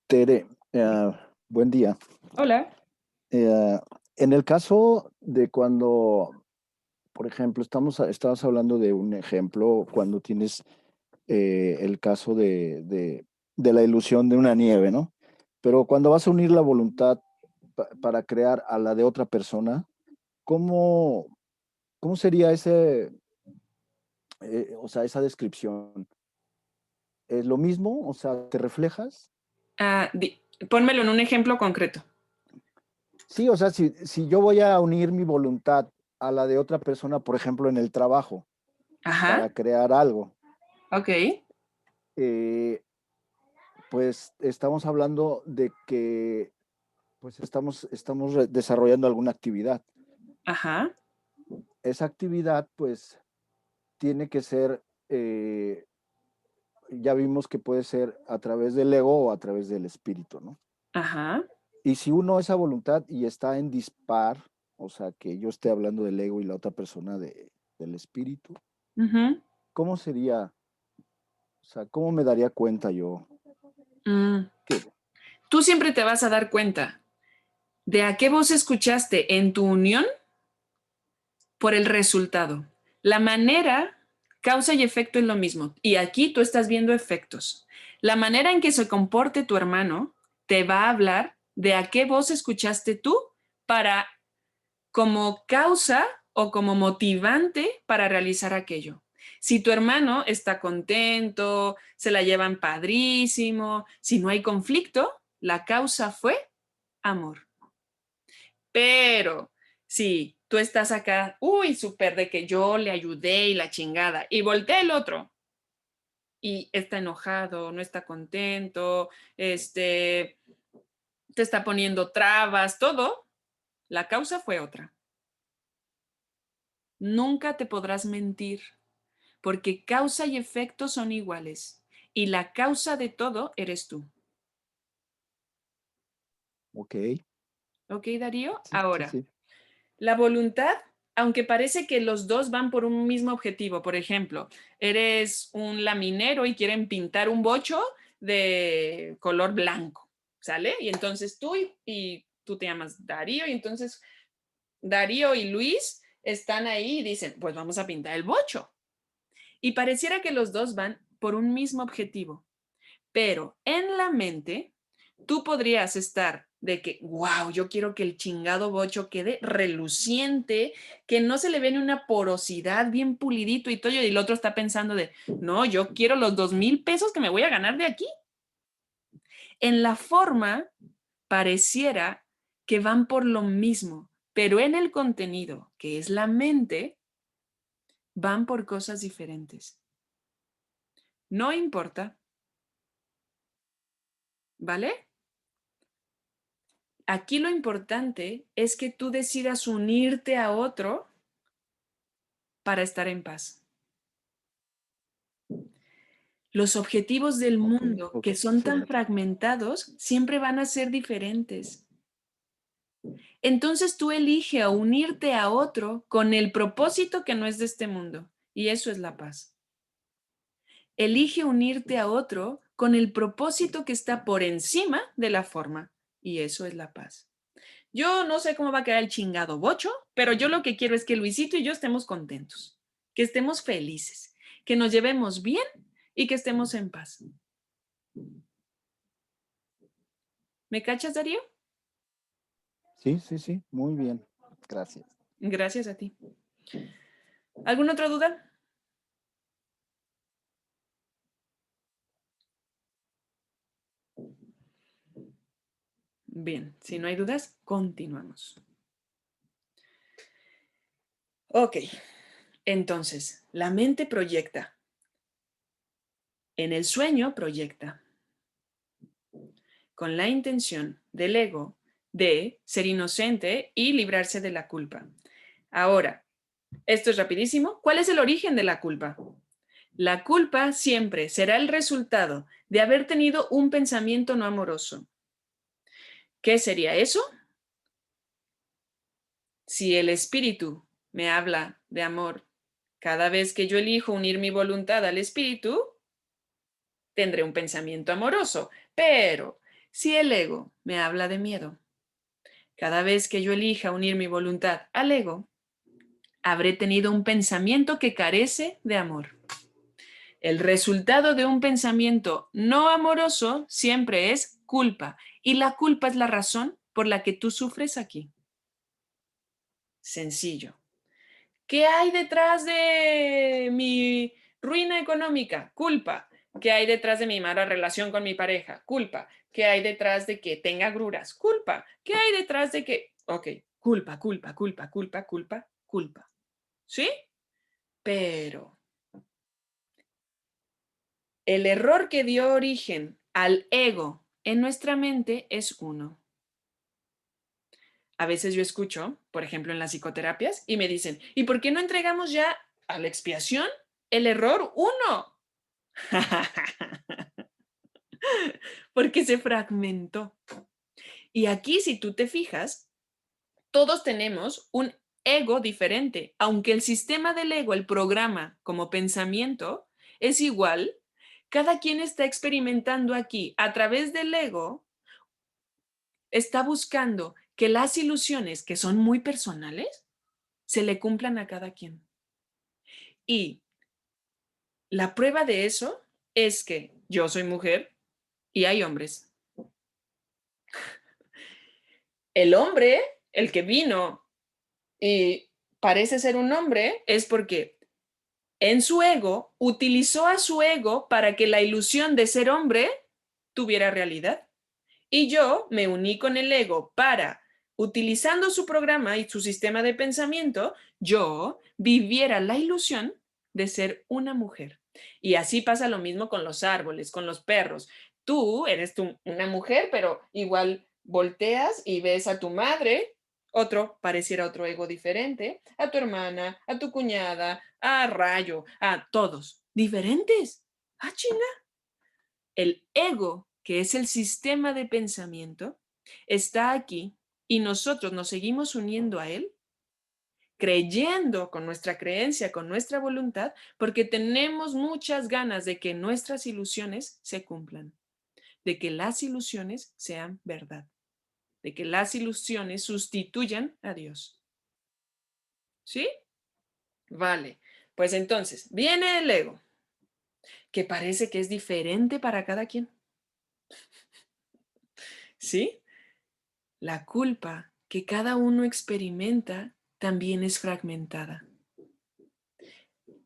Tere, buen día. Hola. Eh, en el caso de cuando, por ejemplo, estabas hablando de un ejemplo cuando tienes el caso de la ilusión de una nieve, ¿no? Pero cuando vas a unir la voluntad para crear a la de otra persona, ¿cómo, cómo sería o sea, esa descripción? ¿Es lo mismo? O sea, ¿te reflejas? Pónmelo en un ejemplo concreto. Sí, o sea, si yo voy a unir mi voluntad a la de otra persona, por ejemplo, en el trabajo, Ajá. para crear algo, Ok. eh, pues estamos hablando de que pues estamos desarrollando alguna actividad. Ajá. Esa actividad, pues, tiene que ser, ya vimos que puede ser a través del ego o a través del espíritu, ¿no? Ajá. Y si uno esa voluntad y está en dispar, o sea, que yo esté hablando del ego y la otra persona del espíritu, Ujú. ¿cómo sería? O sea, ¿cómo me daría cuenta yo? Mm. Que, Tú siempre te vas a dar cuenta de a qué voz escuchaste en tu unión por el resultado. La manera, causa y efecto es lo mismo. Y aquí tú estás viendo efectos. La manera en que se comporte tu hermano te va a hablar de a qué voz escuchaste tú para como causa o como motivante para realizar aquello. Si tu hermano está contento, se la llevan padrísimo, si no hay conflicto, la causa fue amor. Pero si tú estás acá, uy, súper de que yo le ayudé y la chingada, y voltea el otro y está enojado, no está contento, te está poniendo trabas, todo, la causa fue otra. Nunca te podrás mentir, porque causa y efecto son iguales, y la causa de todo eres tú. ok, ¿Ok, Darío? sí, sí, Ahora, sí. la voluntad, aunque parece que los dos van por un mismo objetivo, por ejemplo, eres un laminero y quieren pintar un bocho de color blanco, ¿sale? Y entonces y tú te llamas Darío, y entonces Darío y Luis están ahí y dicen, pues vamos a pintar el bocho. Y pareciera que los dos van por un mismo objetivo, pero en la mente tú podrías estar de que, wow, yo quiero que el chingado bocho quede reluciente, que no se le ve ni una porosidad, bien pulidito y todo, y el otro está pensando de, no, yo quiero los 2,000 pesos que me voy a ganar de aquí. En la forma, pareciera que van por lo mismo, pero en el contenido, que es la mente, van por cosas diferentes. No importa, ¿vale? Aquí lo importante es que tú decidas unirte a otro para estar en paz. Los objetivos del Ok, mundo ok, que son tan excelente. fragmentados siempre van a ser diferentes. Entonces tú elige a unirte a otro con el propósito que no es de este mundo, y eso es la paz. Elige unirte a otro con el propósito que está por encima de la forma, y eso es la paz. Yo no sé cómo va a quedar el chingado bocho, pero yo lo que quiero es que Luisito y yo estemos contentos, que estemos felices, que nos llevemos bien y que estemos en paz. ¿Me cachas, Darío? Sí, sí, sí, muy bien. Gracias. Gracias a ti. ¿Alguna otra duda? Bien, si no hay dudas, continuamos. Ok, entonces, la mente proyecta. En el sueño proyecta. Con la intención del ego de ser inocente y librarse de la culpa. Ahora, esto es rapidísimo. ¿Cuál es el origen de la culpa? La culpa siempre será el resultado de haber tenido un pensamiento no amoroso. ¿Qué sería eso? Si el espíritu me habla de amor, cada vez que yo elijo unir mi voluntad al espíritu, tendré un pensamiento amoroso. Pero si el ego me habla de miedo, cada vez que yo elija unir mi voluntad al ego, habré tenido un pensamiento que carece de amor. El resultado de un pensamiento no amoroso siempre es culpa, y la culpa es la razón por la que tú sufres aquí. Sencillo. ¿Qué hay detrás de mi ruina económica? Culpa. ¿Qué hay detrás de mi mala relación con mi pareja? Culpa. ¿Qué hay detrás de que tenga agruras? Culpa. ¿Qué hay detrás de que... Ok, culpa, culpa, culpa, culpa, culpa, culpa. ¿Sí? Pero el error que dio origen al ego en nuestra mente es uno. A veces yo escucho, por ejemplo, en las psicoterapias, y me dicen, ¿y por qué no entregamos ya a la expiación el error uno? Porque se fragmentó. Y aquí, si tú te fijas, todos tenemos un ego diferente. Aunque el sistema del ego, el programa como pensamiento, es igual, cada quien está experimentando aquí a través del ego, está buscando que las ilusiones, que son muy personales, se le cumplan a cada quien. Y la prueba de eso es que yo soy mujer y hay hombres. El hombre, el que vino y parece ser un hombre, es porque en su ego utilizó a su ego para que la ilusión de ser hombre tuviera realidad. Y yo me uní con el ego para, utilizando su programa y su sistema de pensamiento, yo viviera la ilusión de ser una mujer. Y así pasa lo mismo con los árboles, con los perros. Tú eres una mujer, pero igual volteas y ves a tu madre, pareciera otro ego diferente, a tu hermana, a tu cuñada, a Rayo, a todos, diferentes. Ah, chinga. El ego, que es el sistema de pensamiento, está aquí y nosotros nos seguimos uniendo a él, creyendo con nuestra creencia, con nuestra voluntad, porque tenemos muchas ganas de que nuestras ilusiones se cumplan, de que las ilusiones sean verdad, de que las ilusiones sustituyan a Dios. ¿Sí? Vale. Pues entonces, viene el ego, que parece que es diferente para cada quien. ¿Sí? La culpa que cada uno experimenta también es fragmentada.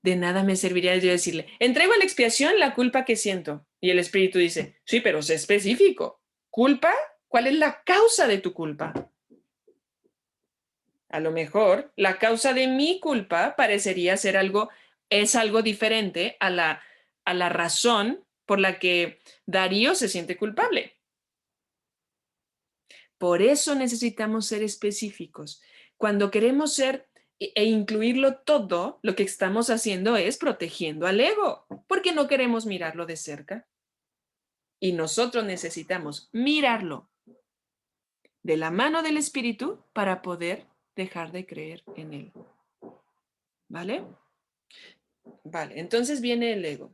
De nada me serviría yo decirle, entrego a la expiación la culpa que siento. Y el espíritu dice, sí, pero sé específico. ¿Culpa? ¿Cuál es la causa de tu culpa? A lo mejor la causa de mi culpa parecería ser es algo diferente a la razón por la que Darío se siente culpable. Por eso necesitamos ser específicos. Cuando queremos ser e incluirlo todo, lo que estamos haciendo es protegiendo al ego, porque no queremos mirarlo de cerca. Y nosotros necesitamos mirarlo de la mano del espíritu para poder dejar de creer en él. ¿Vale? Vale, entonces viene el ego,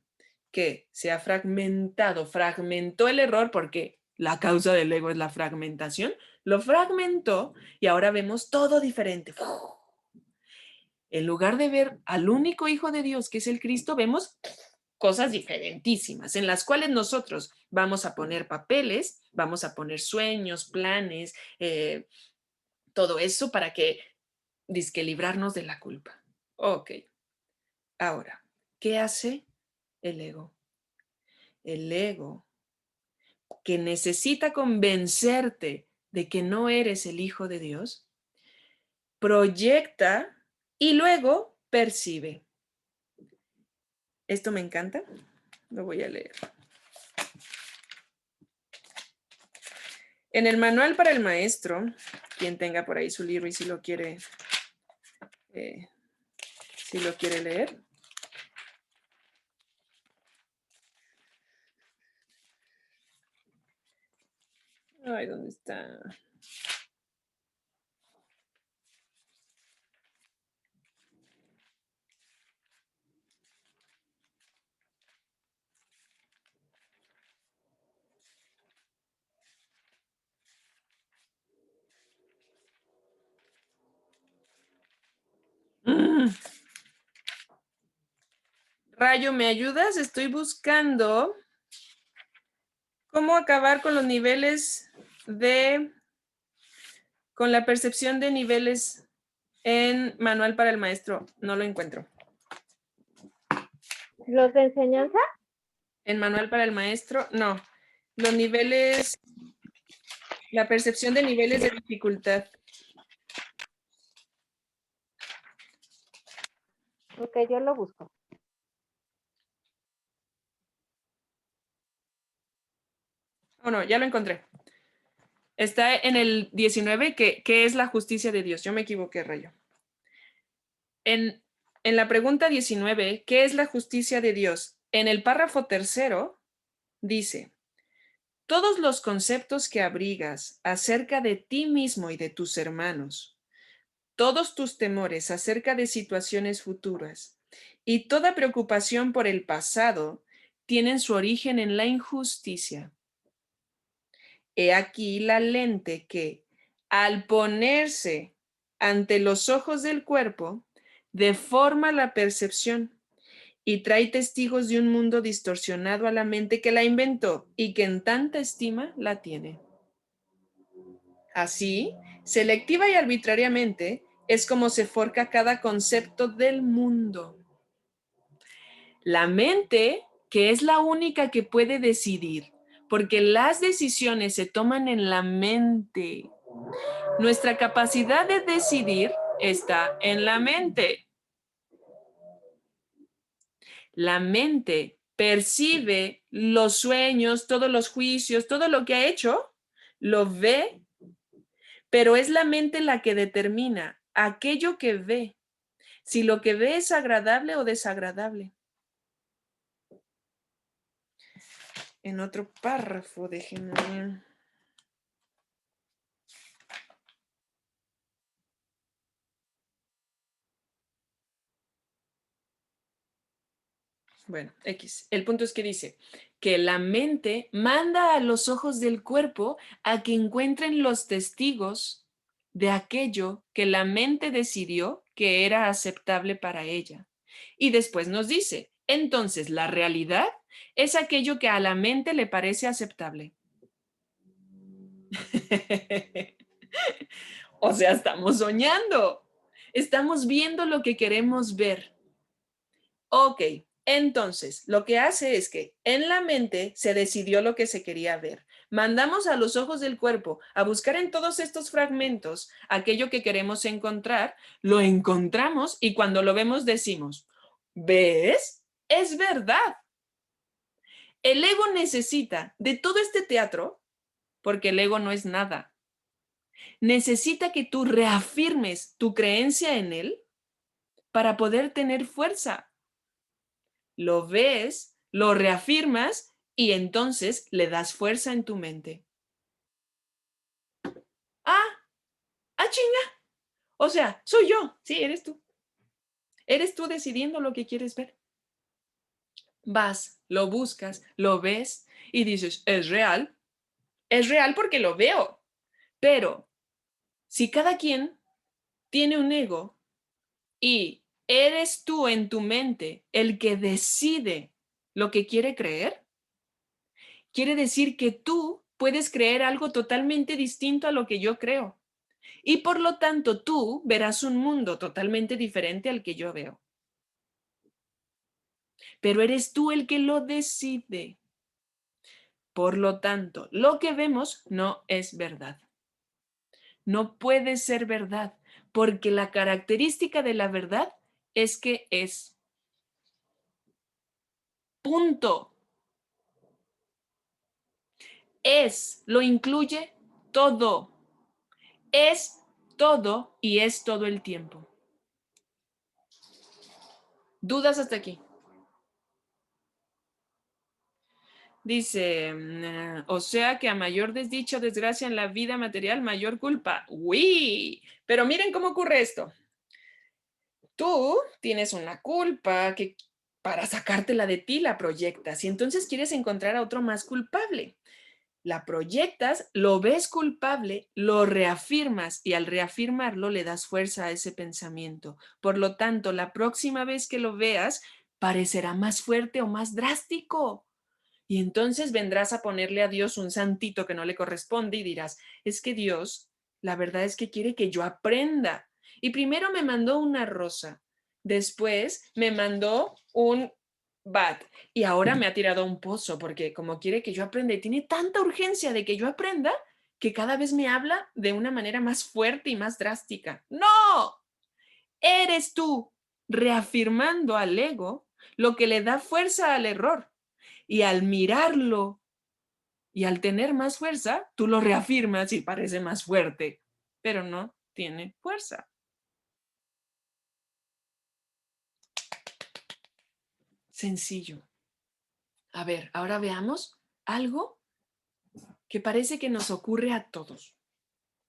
que se ha fragmentó el error porque la causa del ego es la fragmentación, lo fragmentó y ahora vemos todo diferente. En lugar de ver al único Hijo de Dios, que es el Cristo, vemos cosas diferentísimas en las cuales nosotros vamos a poner papeles, vamos a poner sueños, planes, todo eso para que dizque librarnos de la culpa. Ok. Ahora, ¿qué hace el ego? El ego, que necesita convencerte de que no eres el hijo de Dios, proyecta y luego percibe. Esto me encanta. Lo voy a leer. En el manual para el maestro, quien tenga por ahí su libro y si lo quiere leer. Ay, ¿dónde está? Rayo, ¿me ayudas? Estoy buscando cómo acabar con los niveles con la percepción de niveles en manual para el maestro. No lo encuentro. ¿Los de enseñanza? En manual para el maestro, no. Los niveles, la percepción de niveles de dificultad. Ok, yo lo busco. Oh, no, ya lo encontré. Está en el 19, que es la justicia de Dios. Yo me equivoqué, Rayo. En la pregunta 19, ¿qué es la justicia de Dios? En el párrafo tercero, dice, todos los conceptos que abrigas acerca de ti mismo y de tus hermanos, todos tus temores acerca de situaciones futuras y toda preocupación por el pasado tienen su origen en la injusticia. He aquí la lente que, al ponerse ante los ojos del cuerpo, deforma la percepción y trae testigos de un mundo distorsionado a la mente que la inventó y que en tanta estima la tiene. Así, selectiva y arbitrariamente, es como se forja cada concepto del mundo. La mente, que es la única que puede decidir, porque las decisiones se toman en la mente. Nuestra capacidad de decidir está en la mente. La mente percibe los sueños, todos los juicios, todo lo que ha hecho, lo ve, pero es la mente la que determina aquello que ve, si lo que ve es agradable o desagradable. En otro párrafo, déjenme. Bueno, X. El punto es que dice que la mente manda a los ojos del cuerpo a que encuentren los testigos de aquello que la mente decidió que era aceptable para ella. Y después nos dice, entonces la realidad es aquello que a la mente le parece aceptable. O sea, estamos soñando. Estamos viendo lo que queremos ver. Ok, entonces lo que hace es que en la mente se decidió lo que se quería ver. Mandamos a los ojos del cuerpo a buscar en todos estos fragmentos aquello que queremos encontrar, lo encontramos y cuando lo vemos decimos, ¿ves? Es verdad. El ego necesita de todo este teatro, porque el ego no es nada. Necesita que tú reafirmes tu creencia en él para poder tener fuerza. Lo ves, lo reafirmas y entonces le das fuerza en tu mente. Chinga. O sea, soy yo. Sí, eres tú. Eres tú decidiendo lo que quieres ver. Vas, lo buscas, lo ves y dices, es real. Es real porque lo veo. Pero si cada quien tiene un ego y eres tú en tu mente el que decide lo que quiere creer? Quiere decir que tú puedes creer algo totalmente distinto a lo que yo creo. Y por lo tanto, tú verás un mundo totalmente diferente al que yo veo. Pero eres tú el que lo decide. Por lo tanto, lo que vemos no es verdad. No puede ser verdad, porque la característica de la verdad es que es. Punto. Es, lo incluye todo. Es todo y es todo el tiempo. ¿Dudas hasta aquí? Dice, o sea que a mayor desdicha o desgracia en la vida material, mayor culpa. ¡Uy! Pero miren cómo ocurre esto. Tú tienes una culpa que para sacártela de ti la proyectas y entonces quieres encontrar a otro más culpable. La proyectas, lo ves culpable, lo reafirmas y al reafirmarlo le das fuerza a ese pensamiento. Por lo tanto, la próxima vez que lo veas, parecerá más fuerte o más drástico. Y entonces vendrás a ponerle a Dios un santito que no le corresponde y dirás, es que Dios, la verdad es que quiere que yo aprenda. Y primero me mandó una rosa, después me mandó un bat y ahora me ha tirado a un pozo porque como quiere que yo aprenda y tiene tanta urgencia de que yo aprenda que cada vez me habla de una manera más fuerte y más drástica. ¡No! Eres tú reafirmando al ego lo que le da fuerza al error. Y al mirarlo y al tener más fuerza, tú lo reafirmas y parece más fuerte, pero no tiene fuerza. Sencillo. A ver, ahora veamos algo que parece que nos ocurre a todos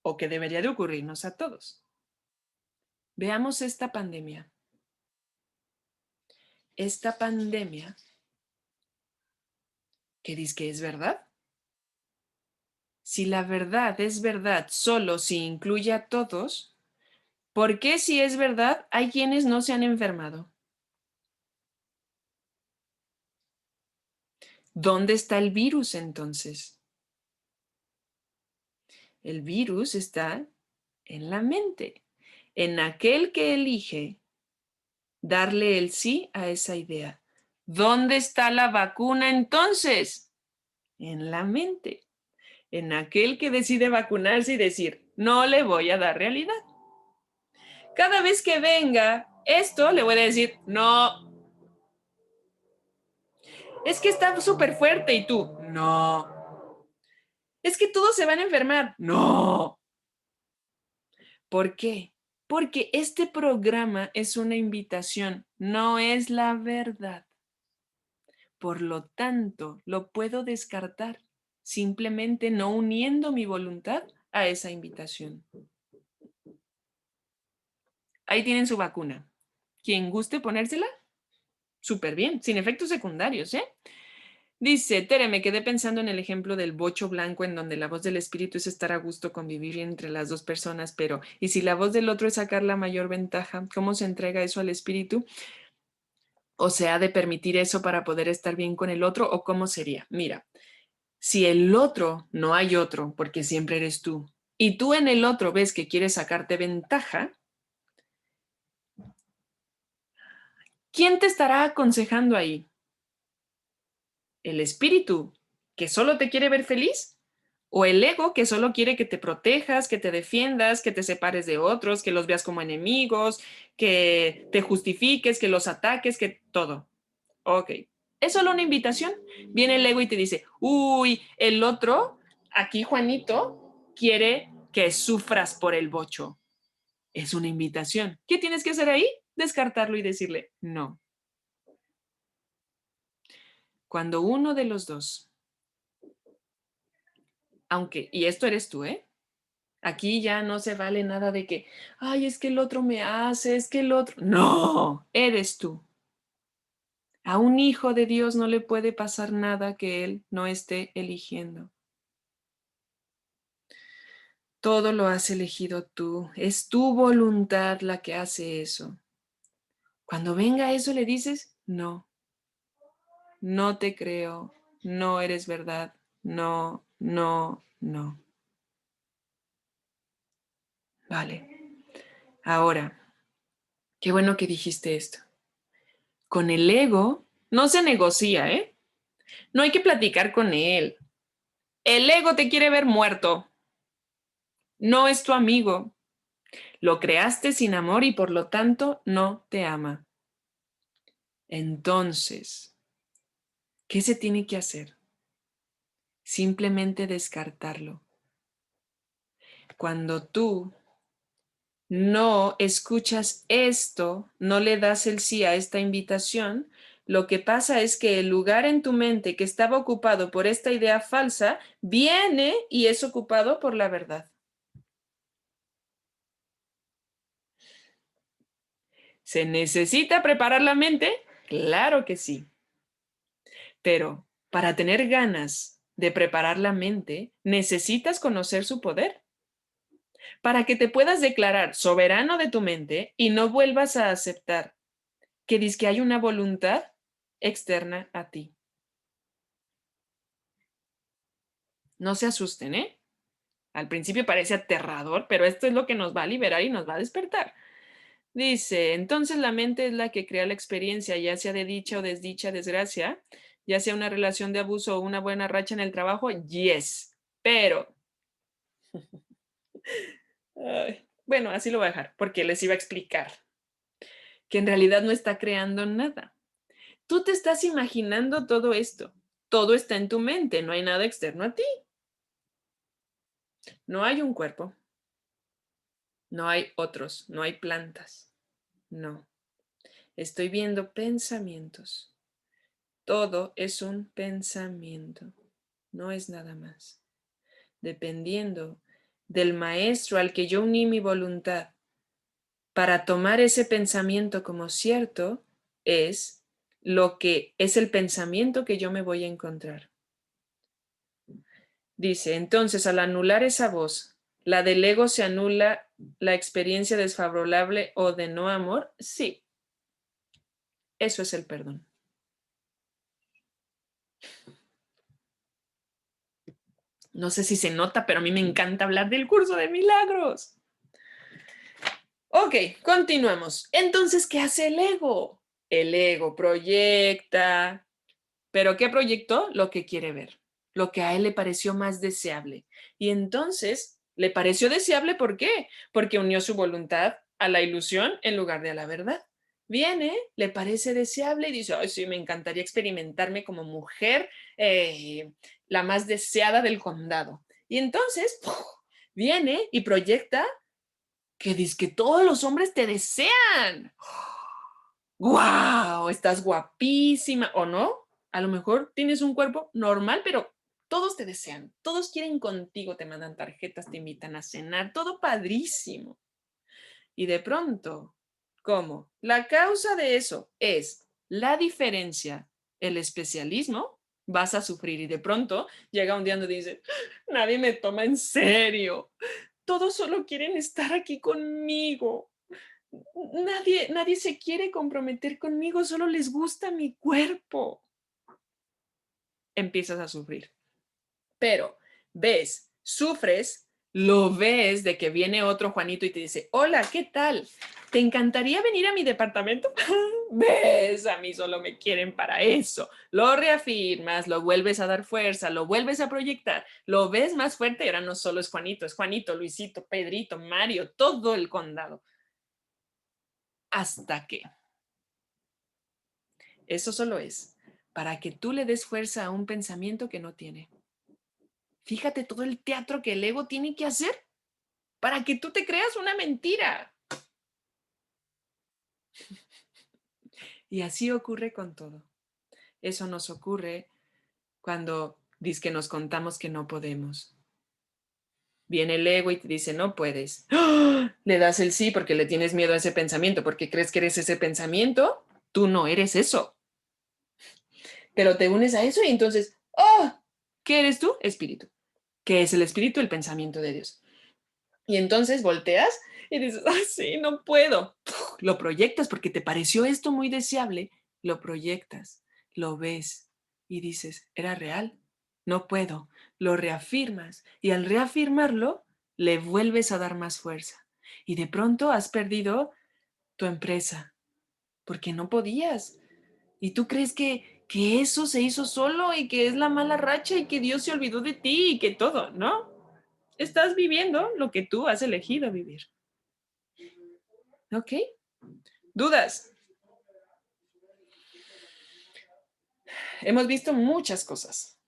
o que debería de ocurrirnos a todos. Veamos esta pandemia. Esta pandemia que dice que es verdad. Si la verdad es verdad solo si incluye a todos, ¿por qué si es verdad hay quienes no se han enfermado? ¿Dónde está el virus entonces? El virus está en la mente, en aquel que elige darle el sí a esa idea. ¿Dónde está la vacuna entonces? En la mente, en aquel que decide vacunarse y decir, no le voy a dar realidad. Cada vez que venga esto, le voy a decir, no. Es que está súper fuerte y tú, no. Es que todos se van a enfermar, no. ¿Por qué? Porque este programa es una invitación, no es la verdad. Por lo tanto, lo puedo descartar, simplemente no uniendo mi voluntad a esa invitación. Ahí tienen su vacuna. Quien guste ponérsela, súper bien, sin efectos secundarios, ¿eh? Dice, Tere, me quedé pensando en el ejemplo del bocho blanco en donde la voz del espíritu es estar a gusto, convivir entre las dos personas, pero ¿y si la voz del otro es sacar la mayor ventaja? ¿Cómo se entrega eso al espíritu? ¿O se ha de permitir eso para poder estar bien con el otro? ¿O cómo sería? Mira, si el otro no hay otro, porque siempre eres tú, y tú en el otro ves que quieres sacarte ventaja, ¿quién te estará aconsejando ahí? ¿El espíritu que solo te quiere ver feliz? ¿O el ego que solo quiere que te protejas, que te defiendas, que te separes de otros, que los veas como enemigos, que te justifiques, que los ataques, que todo? Ok. Es solo una invitación. Viene el ego y te dice, uy, el otro, aquí Juanito, quiere que sufras por el bocho. Es una invitación. ¿Qué tienes que hacer ahí? Descartarlo y decirle, no. Cuando uno de los dos, aunque, y esto eres tú, ¿eh? Aquí ya no se vale nada de que, ay, es que el otro me hace, es que el otro. No, eres tú. A un hijo de Dios no le puede pasar nada que él no esté eligiendo. Todo lo has elegido tú. Es tu voluntad la que hace eso. Cuando venga eso le dices, no. no te creo, no eres verdad, no, no, no. Vale. Ahora, qué bueno que dijiste esto. Con el ego no se negocia, ¿eh? No hay que platicar con él. El ego te quiere ver muerto. No es tu amigo. Lo creaste sin amor y por lo tanto no te ama. Entonces, ¿qué se tiene que hacer? Simplemente descartarlo. Cuando tú no escuchas esto, no le das el sí a esta invitación, lo que pasa es que el lugar en tu mente que estaba ocupado por esta idea falsa viene y es ocupado por la verdad. ¿Se necesita preparar la mente? Claro que sí. Pero para tener ganas de preparar la mente, necesitas conocer su poder. Para que te puedas declarar soberano de tu mente y no vuelvas a aceptar que dizque hay una voluntad externa a ti. No se asusten, ¿eh? Al principio parece aterrador, pero esto es lo que nos va a liberar y nos va a despertar. Dice, entonces la mente es la que crea la experiencia, ya sea de dicha o desdicha, desgracia, ya sea una relación de abuso o una buena racha en el trabajo, yes, pero... Ay, bueno, así lo voy a dejar, porque les iba a explicar que en realidad no está creando nada. Tú te estás imaginando todo esto. Todo está en tu mente, no hay nada externo a ti. No hay un cuerpo, no hay otros, no hay plantas. No. Estoy viendo pensamientos. Todo es un pensamiento, no es nada más. Dependiendo del maestro al que yo uní mi voluntad para tomar ese pensamiento como cierto, es lo que es el pensamiento que yo me voy a encontrar. Dice, entonces al anular esa voz, ¿la del ego se anula la experiencia desfavorable o de no amor? Sí, eso es el perdón. No sé si se nota, pero a mí me encanta hablar del curso de milagros. Ok, continuamos. Entonces, ¿qué hace el ego? El ego proyecta. ¿Pero qué proyectó? Lo que quiere ver, lo que a él le pareció más deseable. Y entonces, ¿le pareció deseable por qué? Porque unió su voluntad a la ilusión en lugar de a la verdad. Viene, le parece deseable y dice, ay, sí, me encantaría experimentarme como mujer, la más deseada del condado. Y entonces, ¡puf! Viene y proyecta que dice que todos los hombres te desean. ¡Guau! Estás guapísima, ¿o no? A lo mejor tienes un cuerpo normal, pero todos te desean, todos quieren contigo, te mandan tarjetas, te invitan a cenar, todo padrísimo. Y de pronto, ¿cómo? La causa de eso es la diferencia, el especialismo, vas a sufrir y de pronto llega un día donde dice, nadie me toma en serio, todos solo quieren estar aquí conmigo. Nadie se quiere comprometer conmigo, solo les gusta mi cuerpo. Empiezas a sufrir. Pero ves, sufres, lo ves de que viene otro Juanito y te dice, hola, ¿qué tal? ¿Te encantaría venir a mi departamento? ¿Ves? A mí solo me quieren para eso. Lo reafirmas, lo vuelves a dar fuerza, lo vuelves a proyectar, lo ves más fuerte y ahora no solo es Juanito, Luisito, Pedrito, Mario, todo el condado. Hasta que eso solo es para que tú le des fuerza a un pensamiento que no tiene. Fíjate todo el teatro que el ego tiene que hacer para que tú te creas una mentira. Y así ocurre con todo. Eso nos ocurre cuando que nos contamos que no podemos. Viene el ego y te dice, no puedes. ¡Ah! Le das el sí porque le tienes miedo a ese pensamiento, porque crees que eres ese pensamiento. Tú no eres eso. Pero te unes a eso y entonces, ¡oh! ¿Qué eres tú? Espíritu. ¿Qué es el espíritu? El pensamiento de Dios. Y entonces volteas y dices, ¡ay, sí, no puedo! Lo proyectas porque te pareció esto muy deseable, lo proyectas, lo ves, y dices, ¿era real? No puedo. Lo reafirmas y al reafirmarlo, le vuelves a dar más fuerza. Y de pronto has perdido tu empresa porque no podías. Y tú crees que eso se hizo solo y que es la mala racha y que Dios se olvidó de ti y que todo, ¿no? Estás viviendo lo que tú has elegido vivir. ¿Ok? ¿Dudas? Hemos visto muchas cosas.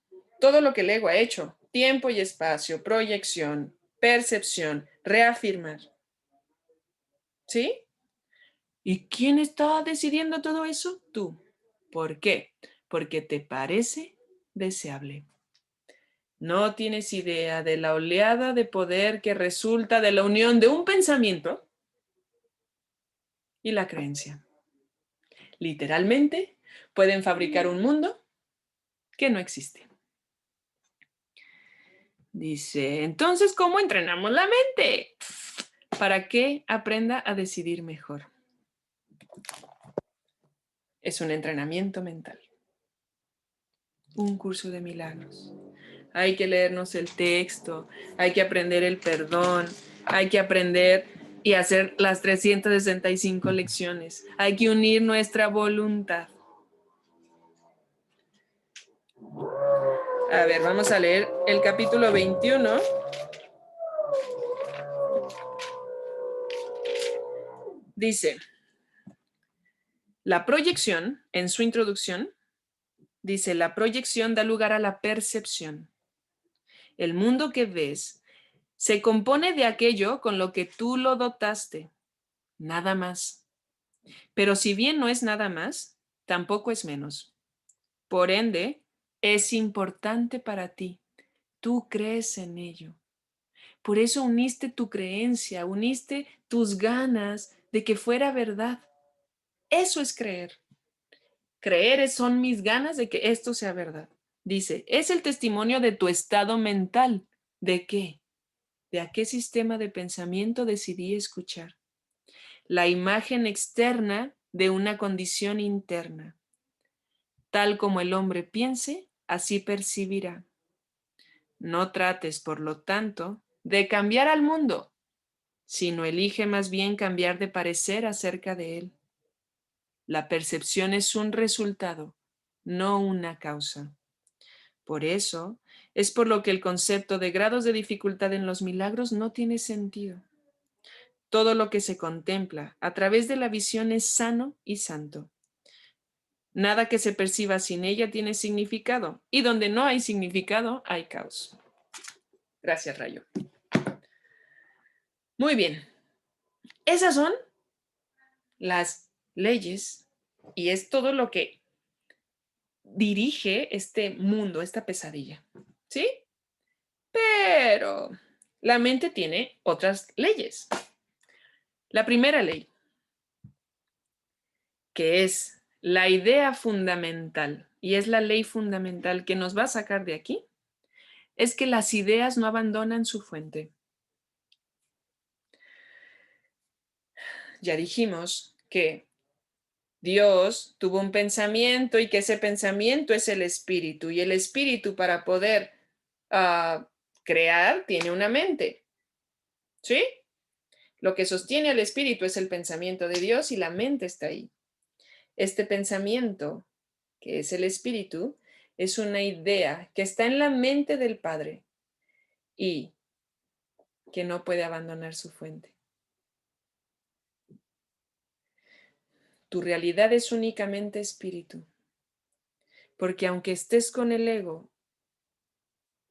Todo lo que el ego ha hecho, tiempo y espacio, proyección, percepción, reafirmar. ¿Sí? ¿Y quién está decidiendo todo eso? Tú. ¿Por qué? Porque te parece deseable. No tienes idea de la oleada de poder que resulta de la unión de un pensamiento y la creencia. Literalmente, pueden fabricar un mundo que no existe. Dice, entonces, ¿cómo entrenamos la mente? Para que aprenda a decidir mejor. Es un entrenamiento mental. Un curso de milagros. Hay que leernos el texto, hay que aprender el perdón, hay que aprender y hacer las 365 lecciones. Hay que unir nuestra voluntad. A ver, vamos a leer el capítulo 21. Dice, la proyección, en su introducción, dice, la proyección da lugar a la percepción. El mundo que ves se compone de aquello con lo que tú lo dotaste, nada más. Pero si bien no es nada más, tampoco es menos. Por ende, es importante para ti. Tú crees en ello. Por eso uniste tu creencia, uniste tus ganas de que fuera verdad. Eso es creer. Creer son mis ganas de que esto sea verdad. Dice, es el testimonio de tu estado mental. ¿De qué? ¿De a qué sistema de pensamiento decidí escuchar? La imagen externa de una condición interna. Tal como el hombre piense, así percibirá. No trates, por lo tanto, de cambiar al mundo, sino elige más bien cambiar de parecer acerca de él. La percepción es un resultado, no una causa. Por eso, es por lo que el concepto de grados de dificultad en los milagros no tiene sentido. Todo lo que se contempla a través de la visión es sano y santo. Nada que se perciba sin ella tiene significado, y donde no hay significado, hay caos. Gracias, Rayo. Muy bien. Esas son las leyes y es todo lo que dirige este mundo, esta pesadilla. ¿Sí? Pero la mente tiene otras leyes. La primera ley, que es la idea fundamental, y es la ley fundamental que nos va a sacar de aquí, es que las ideas no abandonan su fuente. Ya dijimos que Dios tuvo un pensamiento y que ese pensamiento es el espíritu, y el espíritu para poder crear tiene una mente. ¿Sí? Lo que sostiene al espíritu es el pensamiento de Dios y la mente está ahí. Este pensamiento, que es el espíritu, es una idea que está en la mente del Padre y que no puede abandonar su fuente. Tu realidad es únicamente espíritu, porque aunque estés con el ego,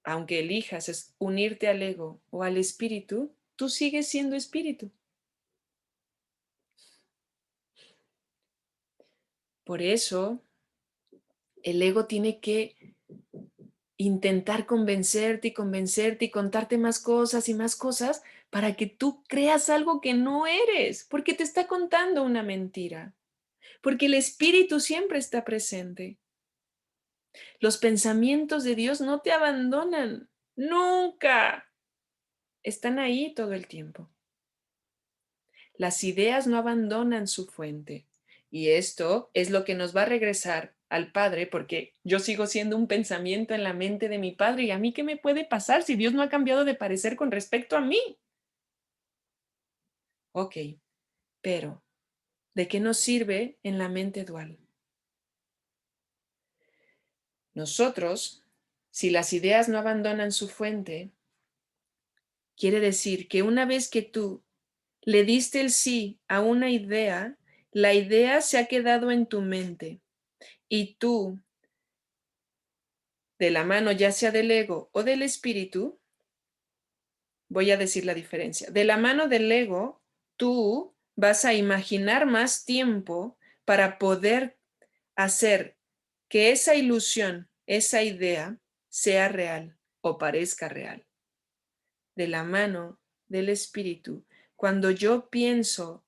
aunque elijas unirte al ego o al espíritu, tú sigues siendo espíritu. Por eso, el ego tiene que intentar convencerte y contarte más cosas para que tú creas algo que no eres, porque te está contando una mentira, porque el espíritu siempre está presente. Los pensamientos de Dios no te abandonan, nunca. Están ahí todo el tiempo. Las ideas no abandonan su fuente y esto es lo que nos va a regresar al Padre, porque yo sigo siendo un pensamiento en la mente de mi Padre, y a mí qué me puede pasar si Dios no ha cambiado de parecer con respecto a mí. Ok, pero ¿de qué nos sirve en la mente dual? Nosotros, si las ideas no abandonan su fuente, quiere decir que una vez que tú le diste el sí a una idea, la idea se ha quedado en tu mente y tú, de la mano ya sea del ego o del espíritu, voy a decir la diferencia. De la mano del ego, tú vas a imaginar más tiempo para poder hacer que esa ilusión, esa idea, sea real o parezca real. De la mano del espíritu, cuando yo pienso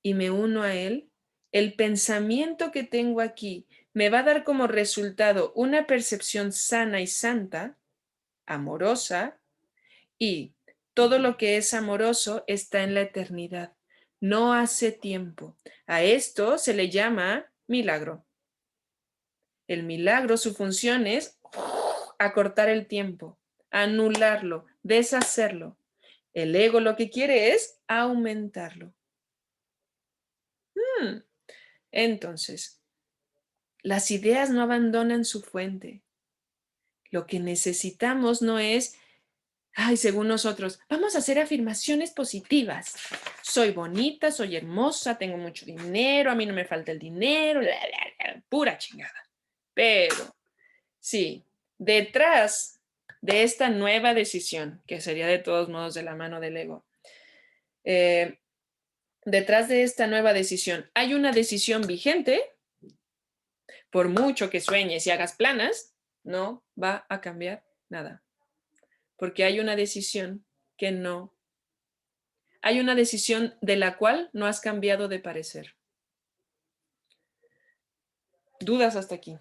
y me uno a él, el pensamiento que tengo aquí me va a dar como resultado una percepción sana y santa, amorosa, y todo lo que es amoroso está en la eternidad, no hace tiempo. A esto se le llama milagro. El milagro, su función es acortar el tiempo, anularlo, deshacerlo. El ego lo que quiere es aumentarlo. Entonces, las ideas no abandonan su fuente. Lo que necesitamos no es, ay, según nosotros, vamos a hacer afirmaciones positivas. Soy bonita, soy hermosa, tengo mucho dinero, a mí no me falta el dinero, pura chingada. Pero, sí, detrás de esta nueva decisión, que sería de todos modos de la mano del ego, detrás de esta nueva decisión hay una decisión vigente. Por mucho que sueñes y hagas planas, no va a cambiar nada. Porque hay una decisión que no. Hay una decisión de la cual no has cambiado de parecer. ¿Dudas hasta aquí?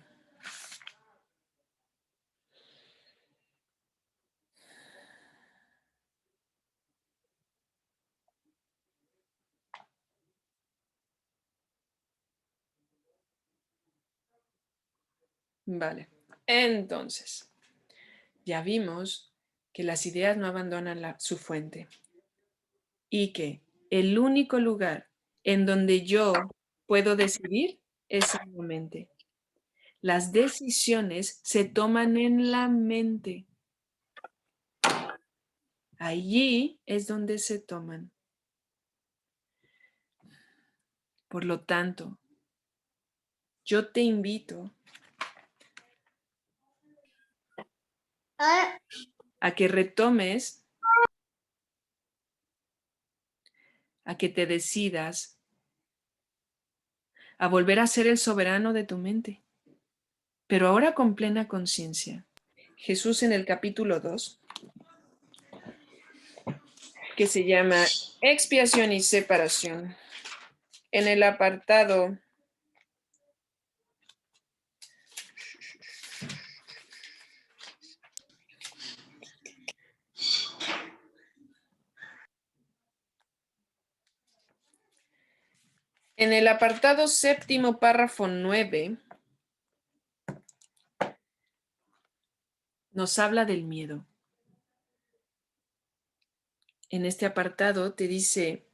Vale. Entonces, ya vimos que las ideas no abandonan su fuente y que el único lugar en donde yo puedo decidir es en la mente. Las decisiones se toman en la mente. Allí es donde se toman. Por lo tanto, yo te invito a que retomes, a que te decidas a volver a ser el soberano de tu mente, pero ahora con plena conciencia. Jesús en el capítulo 2, que se llama Expiación y Separación, en el apartado séptimo, párrafo 9, nos habla del miedo. En este apartado te dice,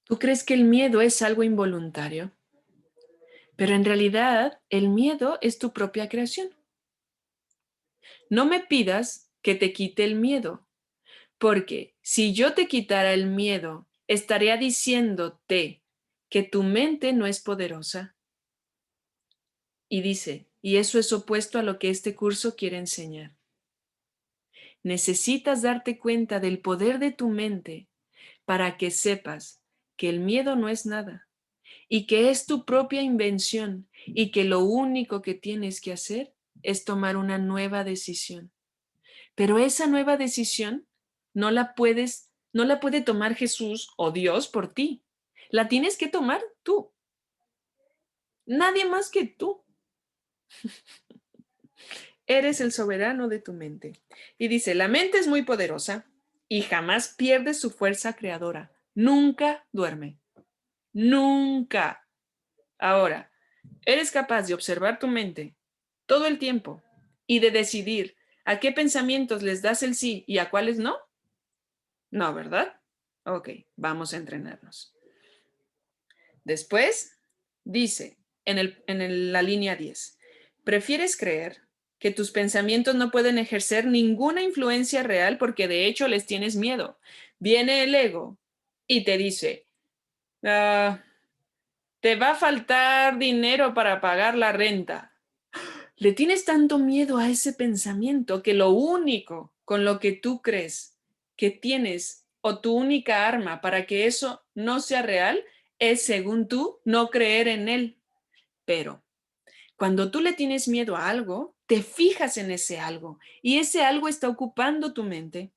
¿tú crees que el miedo es algo involuntario? Pero en realidad el miedo es tu propia creación. No me pidas que te quite el miedo, porque si yo te quitara el miedo, estaría diciéndote que tu mente no es poderosa. Y dice, y eso es opuesto a lo que este curso quiere enseñar. Necesitas darte cuenta del poder de tu mente para que sepas que el miedo no es nada y que es tu propia invención y que lo único que tienes que hacer es tomar una nueva decisión. Pero esa nueva decisión no la puede tomar Jesús o Dios por ti. La tienes que tomar tú. Nadie más que tú. Eres el soberano de tu mente. Y dice, la mente es muy poderosa y jamás pierde su fuerza creadora. Nunca duerme. Nunca. Ahora, ¿Eres capaz de observar tu mente todo el tiempo y de decidir a qué pensamientos les das el sí y a cuáles no? No, ¿verdad? Ok, vamos a entrenarnos. Después dice la línea 10, ¿prefieres creer que tus pensamientos no pueden ejercer ninguna influencia real porque de hecho les tienes miedo? Viene el ego y te dice, te va a faltar dinero para pagar la renta. Le tienes tanto miedo a ese pensamiento que lo único con lo que tú crees que tienes o tu única arma para que eso no sea real es, según tú, no creer en él. Pero cuando tú le tienes miedo a algo, te fijas en ese algo y ese algo está ocupando tu mente.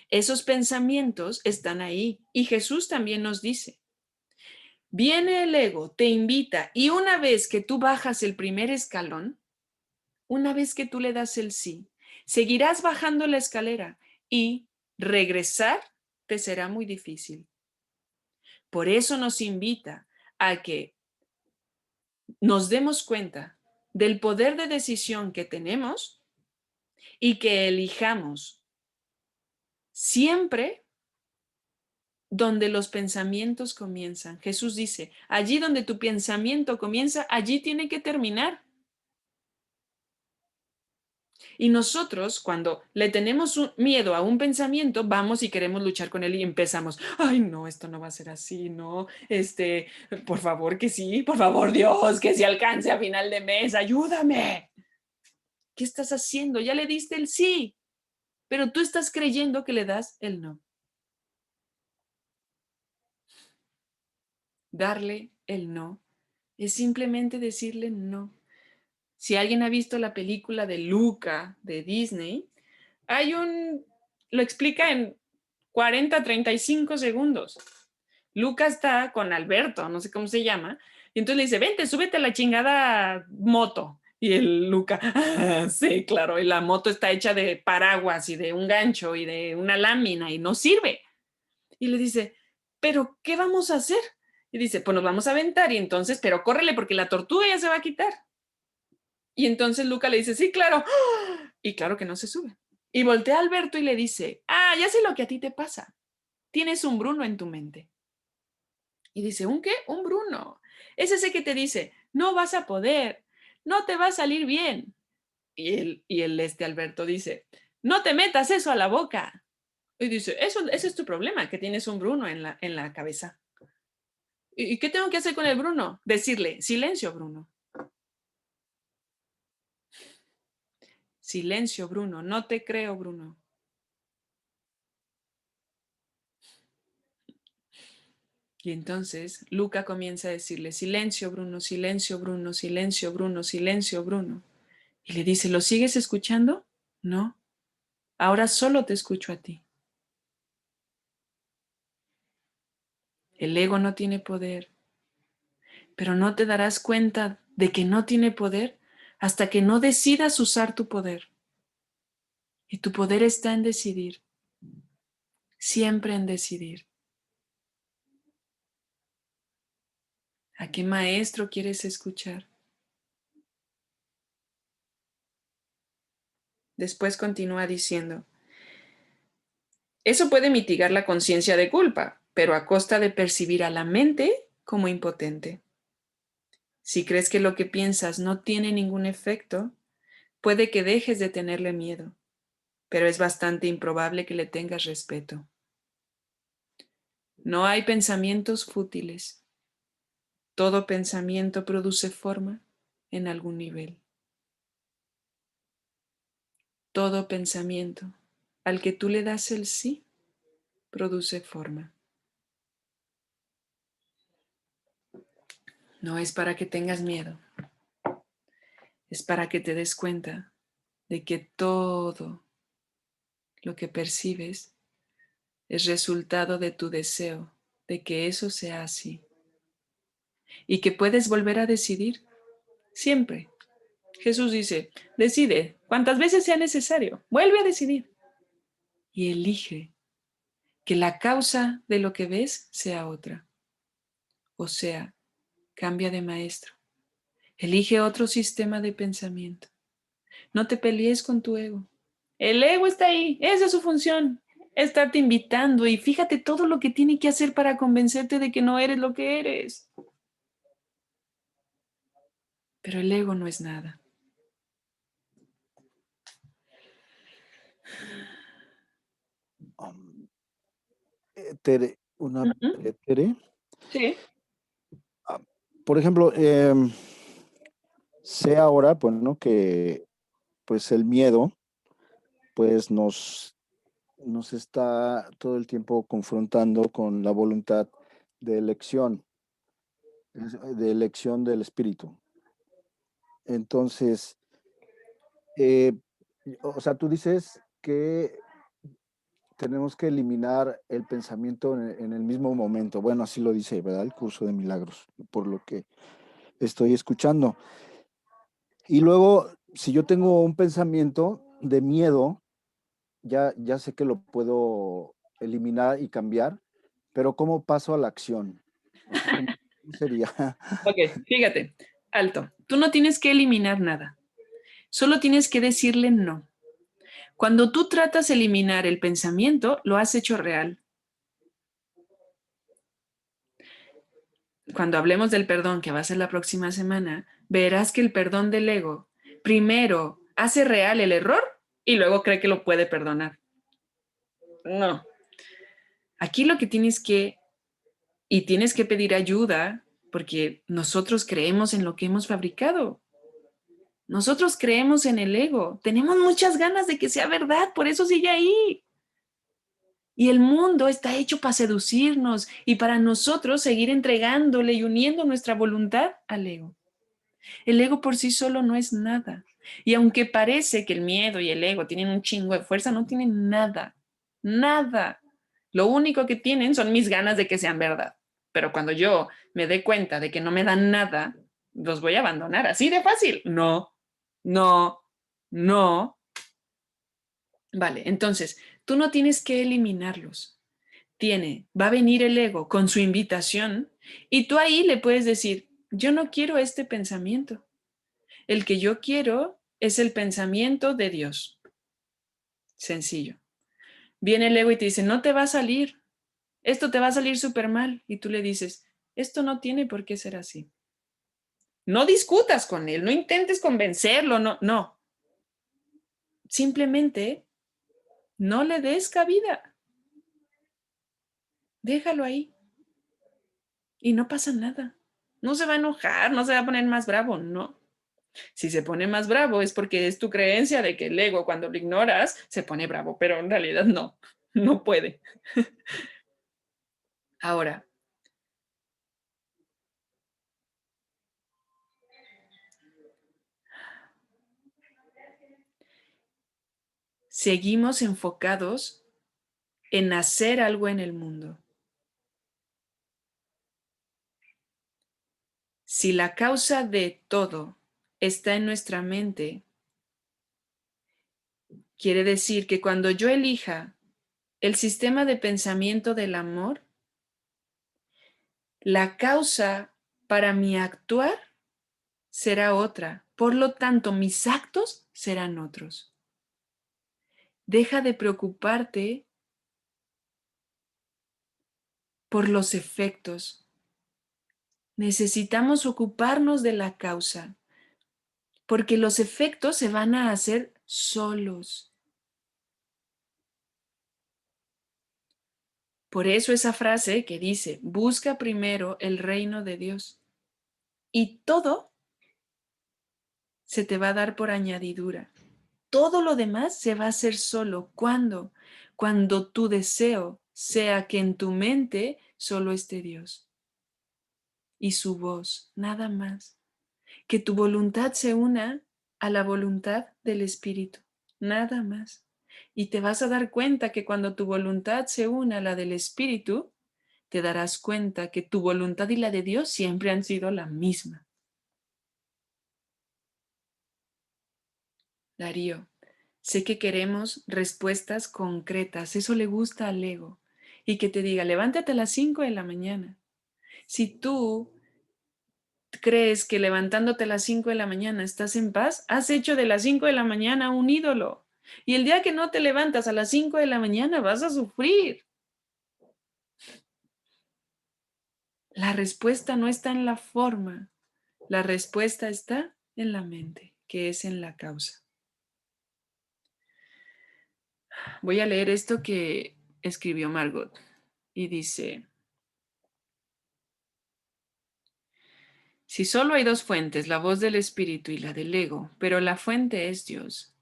Esos pensamientos están ahí y Jesús también nos dice, viene el ego, te invita y una vez que tú bajas el primer escalón, una vez que tú le das el sí, seguirás bajando la escalera y regresar te será muy difícil. Por eso nos invita a que nos demos cuenta del poder de decisión que tenemos y que elijamos siempre donde los pensamientos comienzan. Jesús dice, allí donde tu pensamiento comienza, allí tiene que terminar. Y nosotros, cuando le tenemos miedo a un pensamiento, vamos y queremos luchar con él y empezamos, ay, no, esto no va a ser así, no, por favor que sí, por favor Dios, que se alcance a final de mes, ayúdame. ¿Qué estás haciendo? Ya le diste el sí, pero tú estás creyendo que le das el no. Darle el no es simplemente decirle no. Si alguien ha visto la película de Luca de Disney, lo explica en 40-35 segundos. Luca está con Alberto, no sé cómo se llama, y entonces le dice, vente, súbete a la chingada moto. Y el Luca, sí, claro, y la moto está hecha de paraguas y de un gancho y de una lámina y no sirve. Y le dice, ¿pero qué vamos a hacer? Y dice, pues nos vamos a aventar y entonces, pero córrele porque la tortuga ya se va a quitar. Y entonces Luca le dice, sí, claro. Y claro que no se sube. Y voltea a Alberto y le dice, ya sé lo que a ti te pasa. Tienes un Bruno en tu mente. Y dice, ¿un qué? Un Bruno. Es ese que te dice, no vas a poder, no te va a salir bien. Y Alberto dice, no te metas eso a la boca. Y dice, ese es tu problema, que tienes un Bruno en la cabeza. ¿Y qué tengo que hacer con el Bruno? Decirle, silencio, Bruno. Silencio, Bruno. No te creo, Bruno. Y entonces Luca comienza a decirle, silencio, Bruno, silencio, Bruno, silencio, Bruno, silencio, Bruno. Y le dice, ¿lo sigues escuchando? No. Ahora solo te escucho a ti. El ego no tiene poder, pero no te darás cuenta de que no tiene poder hasta que no decidas usar tu poder. Y tu poder está en decidir, siempre en decidir. ¿A qué maestro quieres escuchar? Después continúa diciendo, eso puede mitigar la conciencia de culpa, pero a costa de percibir a la mente como impotente. Si crees que lo que piensas no tiene ningún efecto, puede que dejes de tenerle miedo, pero es bastante improbable que le tengas respeto. No hay pensamientos fútiles. Todo pensamiento produce forma en algún nivel. Todo pensamiento al que tú le das el sí produce forma. No es para que tengas miedo, es para que te des cuenta de que todo lo que percibes es resultado de tu deseo de que eso sea así y que puedes volver a decidir siempre. Jesús dice, decide cuantas veces sea necesario, vuelve a decidir y elige que la causa de lo que ves sea otra, o sea, cambia de maestro. Elige otro sistema de pensamiento. No te pelees con tu ego. El ego está ahí, esa es su función, estarte invitando y fíjate todo lo que tiene que hacer para convencerte de que no eres lo que eres. Pero el ego no es nada. Tere, Tere. Sí. Por ejemplo, sé ahora, pues, ¿no? Que pues el miedo, pues nos está todo el tiempo confrontando con la voluntad de elección, de elección del espíritu. Entonces, eh, o sea, tú dices que tenemos que eliminar el pensamiento en el mismo momento. Bueno, así lo dice, ¿verdad? El curso de milagros, por lo que estoy escuchando. Y luego, si yo tengo un pensamiento de miedo, ya sé que lo puedo eliminar y cambiar, pero ¿cómo paso a la acción? O sea, ¿cómo sería? Ok, fíjate, alto. Tú no tienes que eliminar nada. Solo tienes que decirle no. Cuando tú tratas de eliminar el pensamiento, lo has hecho real. Cuando hablemos del perdón, que va a ser la próxima semana, verás que el perdón del ego primero hace real el error y luego cree que lo puede perdonar. No. Aquí lo que tienes que pedir ayuda, porque nosotros creemos en lo que hemos fabricado. Nosotros creemos en el ego. Tenemos muchas ganas de que sea verdad, por eso sigue ahí. Y el mundo está hecho para seducirnos y para nosotros seguir entregándole y uniendo nuestra voluntad al ego. El ego por sí solo no es nada. Y aunque parece que el miedo y el ego tienen un chingo de fuerza, no tienen nada. Nada. Lo único que tienen son mis ganas de que sean verdad. Pero cuando yo me dé cuenta de que no me dan nada, los voy a abandonar. Así de fácil. No, no, no. Vale, entonces, tú no tienes que eliminarlos. Va a venir el ego con su invitación y tú ahí le puedes decir, yo no quiero este pensamiento. El que yo quiero es el pensamiento de Dios. Sencillo. Viene el ego y te dice, no te va a salir, esto te va a salir súper mal. Y tú le dices, esto no tiene por qué ser así. No discutas con él, no intentes convencerlo, no, no. Simplemente no le des cabida. Déjalo ahí y no pasa nada. No se va a enojar, no se va a poner más bravo, no. Si se pone más bravo es porque es tu creencia de que el ego cuando lo ignoras se pone bravo, pero en realidad no, no puede. Ahora, seguimos enfocados en hacer algo en el mundo. Si la causa de todo está en nuestra mente, quiere decir que cuando yo elija el sistema de pensamiento del amor, la causa para mi actuar será otra. Por lo tanto, mis actos serán otros. Deja de preocuparte por los efectos. Necesitamos ocuparnos de la causa, porque los efectos se van a hacer solos. Por eso esa frase que dice, busca primero el reino de Dios y todo se te va a dar por añadidura. Todo lo demás se va a hacer solo. ¿Cuándo? Cuando tu deseo sea que en tu mente solo esté Dios y su voz, nada más. Que tu voluntad se una a la voluntad del Espíritu, nada más. Y te vas a dar cuenta que cuando tu voluntad se una a la del Espíritu, te darás cuenta que tu voluntad y la de Dios siempre han sido la misma. Darío, sé que queremos respuestas concretas, eso le gusta al ego. Y que te diga, levántate a las 5 de la mañana. Si tú crees que levantándote a las 5 de la mañana estás en paz, has hecho de las 5 de la mañana un ídolo. Y el día que no te levantas a las 5 de la mañana vas a sufrir. La respuesta no está en la forma, la respuesta está en la mente, que es en la causa. Voy a leer esto que escribió Margot y dice: si solo hay dos fuentes, la voz del espíritu y la del ego, pero la fuente es Dios,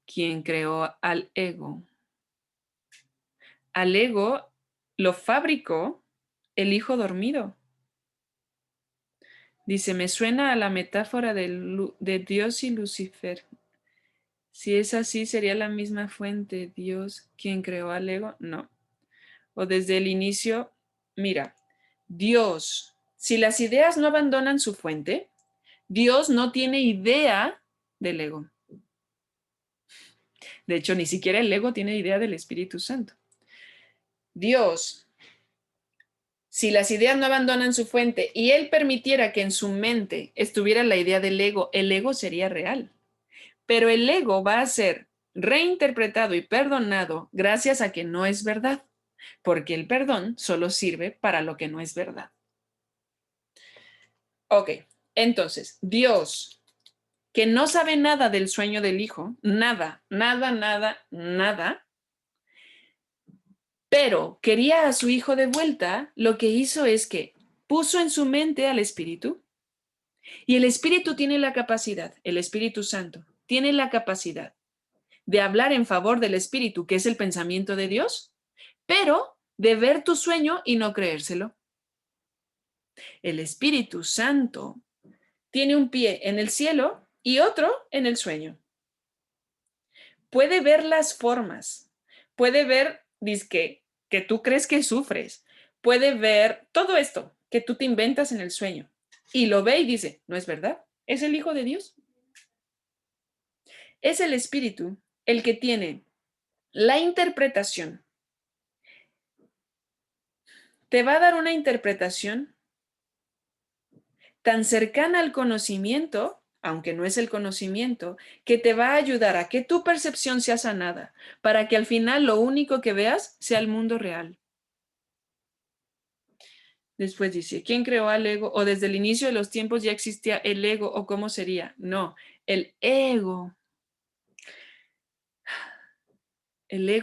quien creó al ego. Al ego lo fabricó el hijo dormido. Dice, me suena a la metáfora de Dios y Lucifer. Si es así, ¿sería la misma fuente Dios quien creó al ego? No. O desde el inicio, mira, Dios, si las ideas no abandonan su fuente, Dios no tiene idea del ego. De hecho, ni siquiera el ego tiene idea del Espíritu Santo. Dios, si las ideas no abandonan su fuente y Él permitiera que en su mente estuviera la idea del ego, el ego sería real. Pero el ego va a ser reinterpretado y perdonado gracias a que no es verdad, porque el perdón solo sirve para lo que no es verdad. Ok, entonces, Dios, que no sabe nada del sueño del hijo, nada, nada, nada, nada, pero quería a su hijo de vuelta, lo que hizo es que puso en su mente al Espíritu, y el Espíritu tiene la capacidad, el Espíritu Santo, tiene la capacidad de hablar en favor del Espíritu, que es el pensamiento de Dios, pero de ver tu sueño y no creérselo. El Espíritu Santo tiene un pie en el cielo y otro en el sueño. Puede ver las formas, puede ver, dizque, que tú crees que sufres, puede ver todo esto que tú te inventas en el sueño y lo ve y dice, no es verdad, es el Hijo de Dios. Es el Espíritu el que tiene la interpretación. Te va a dar una interpretación tan cercana al conocimiento, aunque no es el conocimiento, que te va a ayudar a que tu percepción sea sanada, para que al final lo único que veas sea el mundo real. Después dice, ¿quién creó al ego? O desde el inicio de los tiempos ya existía el ego, o cómo sería. No, el ego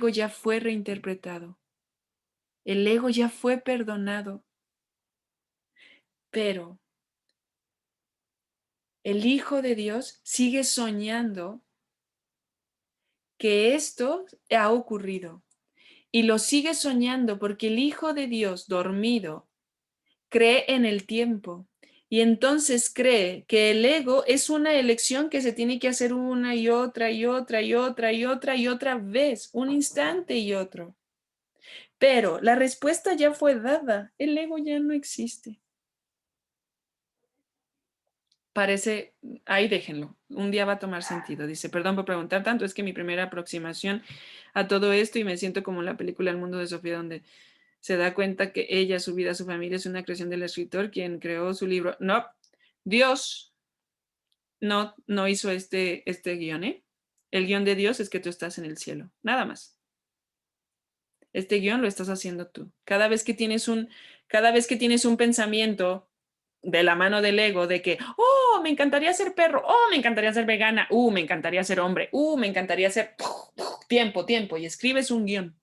ya fue reinterpretado. El ego ya fue perdonado. Pero el Hijo de Dios sigue soñando que esto ha ocurrido. Y lo sigue soñando porque el Hijo de Dios dormido cree en el tiempo y entonces cree que el ego es una elección que se tiene que hacer una y otra y otra y otra y otra y otra vez, un instante y otro. Pero la respuesta ya fue dada, el ego ya no existe. Parece, ahí déjenlo, un día va a tomar sentido. Dice, perdón por preguntar tanto, es que mi primera aproximación a todo esto y me siento como en la película El mundo de Sofía, donde se da cuenta que ella, su vida, su familia es una creación del escritor, quien creó su libro. No, Dios no hizo este guión, ¿eh? El guión de Dios es que tú estás en el cielo, nada más. Este guión lo estás haciendo tú. Cada vez que tienes un pensamiento de la mano del ego de que, oh, me encantaría ser perro, oh, me encantaría ser vegana, me encantaría ser hombre, me encantaría ser tiempo, y escribes un guión.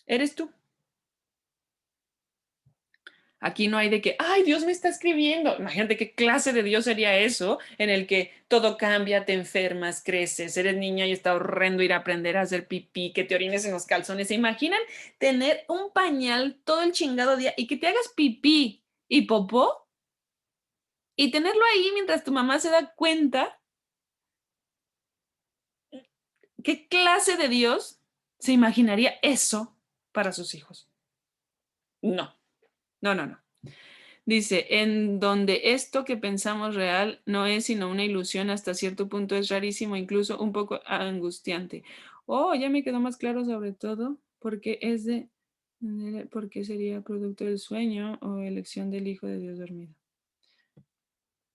Eres tú. Aquí no hay de que, ay, Dios me está escribiendo. Imagínate qué clase de Dios sería eso, en el que todo cambia, te enfermas, creces, eres niña y está horrendo ir a aprender a hacer pipí, que te orines en los calzones. ¿Se imaginan tener un pañal todo el chingado día y que te hagas pipí y popó? Y tenerlo ahí mientras tu mamá se da cuenta. ¿Qué clase de Dios se imaginaría eso para sus hijos? No, no. Dice, en donde esto que pensamos real no es sino una ilusión, hasta cierto punto es rarísimo, incluso un poco angustiante. Oh, ya me quedó más claro sobre todo porque porque sería producto del sueño o elección del Hijo de Dios dormido.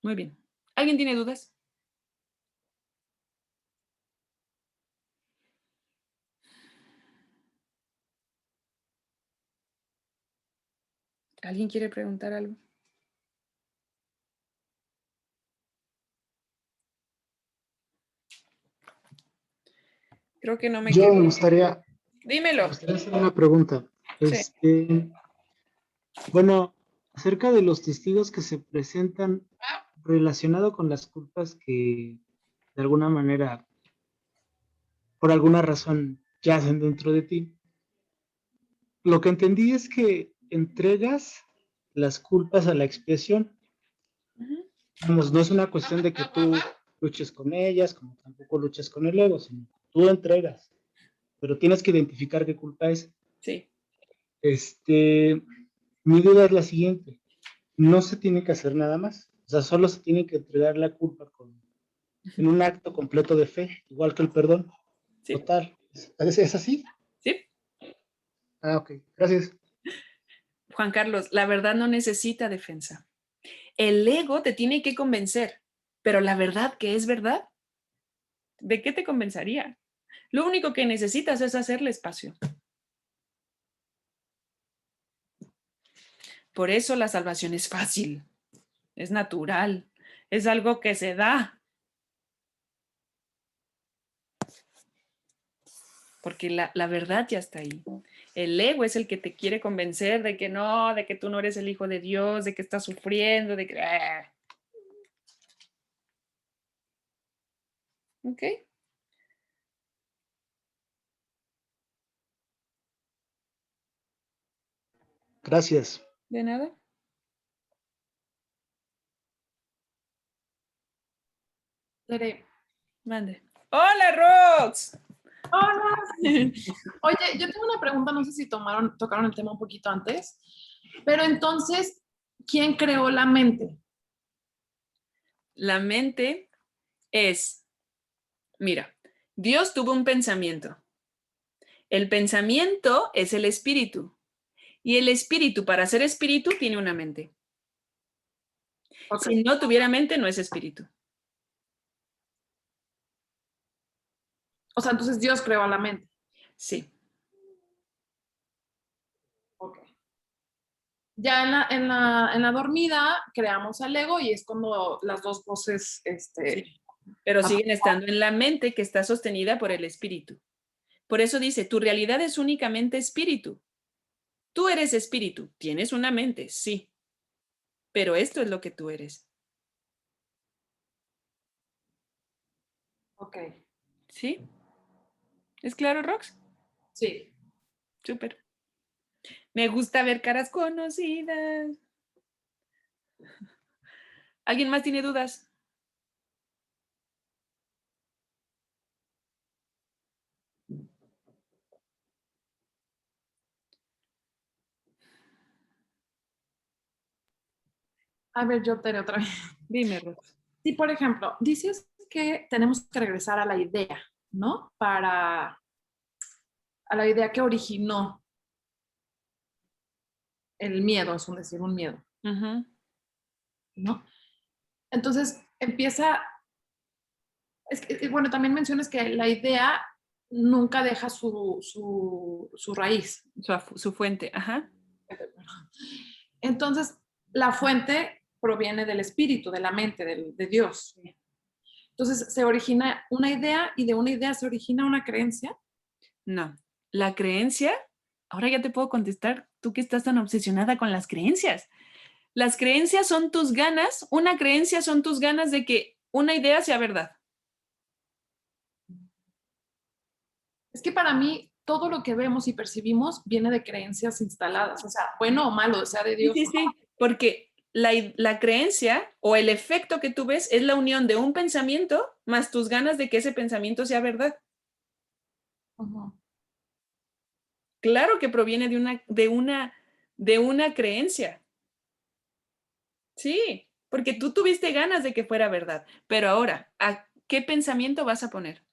Muy bien. ¿Alguien tiene dudas? ¿Alguien quiere preguntar algo? Creo que no me Yo quedo. me gustaría Dímelo. hacer una pregunta. Sí. Bueno, acerca de los testigos que se presentan relacionado con las culpas que de alguna manera, por alguna razón, yacen dentro de ti. Lo que entendí es que entregas las culpas a la expiación. Ujú. Vamos, no es una cuestión de que tú luches con ellas, como tampoco luches con el ego, sino tú entregas, pero tienes que identificar qué culpa es. Sí. Mi duda es la siguiente: no se tiene que hacer nada más, o sea, solo se tiene que entregar la culpa en un acto completo de fe, igual que el perdón Sí. total. ¿Es así? Sí. Ah, ok, gracias. Juan Carlos, la verdad no necesita defensa. El ego te tiene que convencer, pero la verdad que es verdad, ¿de qué te convencería? Lo único que necesitas es hacerle espacio. Por eso la salvación es fácil, es natural, es algo que se da. Porque la verdad ya está ahí. El ego es el que te quiere convencer de que no, de que tú no eres el hijo de Dios, de que estás sufriendo, de que... ¿Ok? Gracias. ¿De nada? Tere. Mande. ¡Hola, Rox! Hola. Oye, yo tengo una pregunta, no sé si tocaron el tema un poquito antes, pero entonces, ¿quién creó la mente? La mente es, mira, Dios tuvo un pensamiento. El pensamiento es el espíritu. Y el espíritu, para ser espíritu, tiene una mente. Ok. Si no tuviera mente, no es espíritu. O sea, entonces Dios creó la mente. Sí. Ok. Ya en la dormida creamos al ego y es cuando las dos voces, Sí. Pero siguen estando en la mente que está sostenida por el espíritu. Por eso dice, tu realidad es únicamente espíritu. Tú eres espíritu, tienes una mente, sí. Pero esto es lo que tú eres. Ok. ¿Sí? ¿Es claro, Rox? Sí. Súper. Me gusta ver caras conocidas. ¿Alguien más tiene dudas? A ver, yo te otra vez. Dime, Rox. Sí, por ejemplo, dices que tenemos que regresar a la idea, ¿no? A la idea que originó el miedo, es decir, un miedo, Ujú. ¿no? Entonces empieza, bueno, también mencionas que la idea nunca deja su raíz. Su fuente, ajá. Entonces, la fuente proviene del espíritu, de la mente, de Dios. Entonces, se origina una idea y de una idea se origina una creencia. No. La creencia, ahora ya te puedo contestar, tú que estás tan obsesionada con las creencias. Las creencias son tus ganas, una creencia son tus ganas de que una idea sea verdad. Es que para mí todo lo que vemos y percibimos viene de creencias instaladas, o sea, bueno o malo, sea de Sí, Dios. sí, sí, porque la creencia o el efecto que tú ves es la unión de un pensamiento más tus ganas de que ese pensamiento sea verdad. Uh-huh. Claro que proviene de una creencia. Sí, porque tú tuviste ganas de que fuera verdad, pero ahora, ¿a qué pensamiento vas a poner?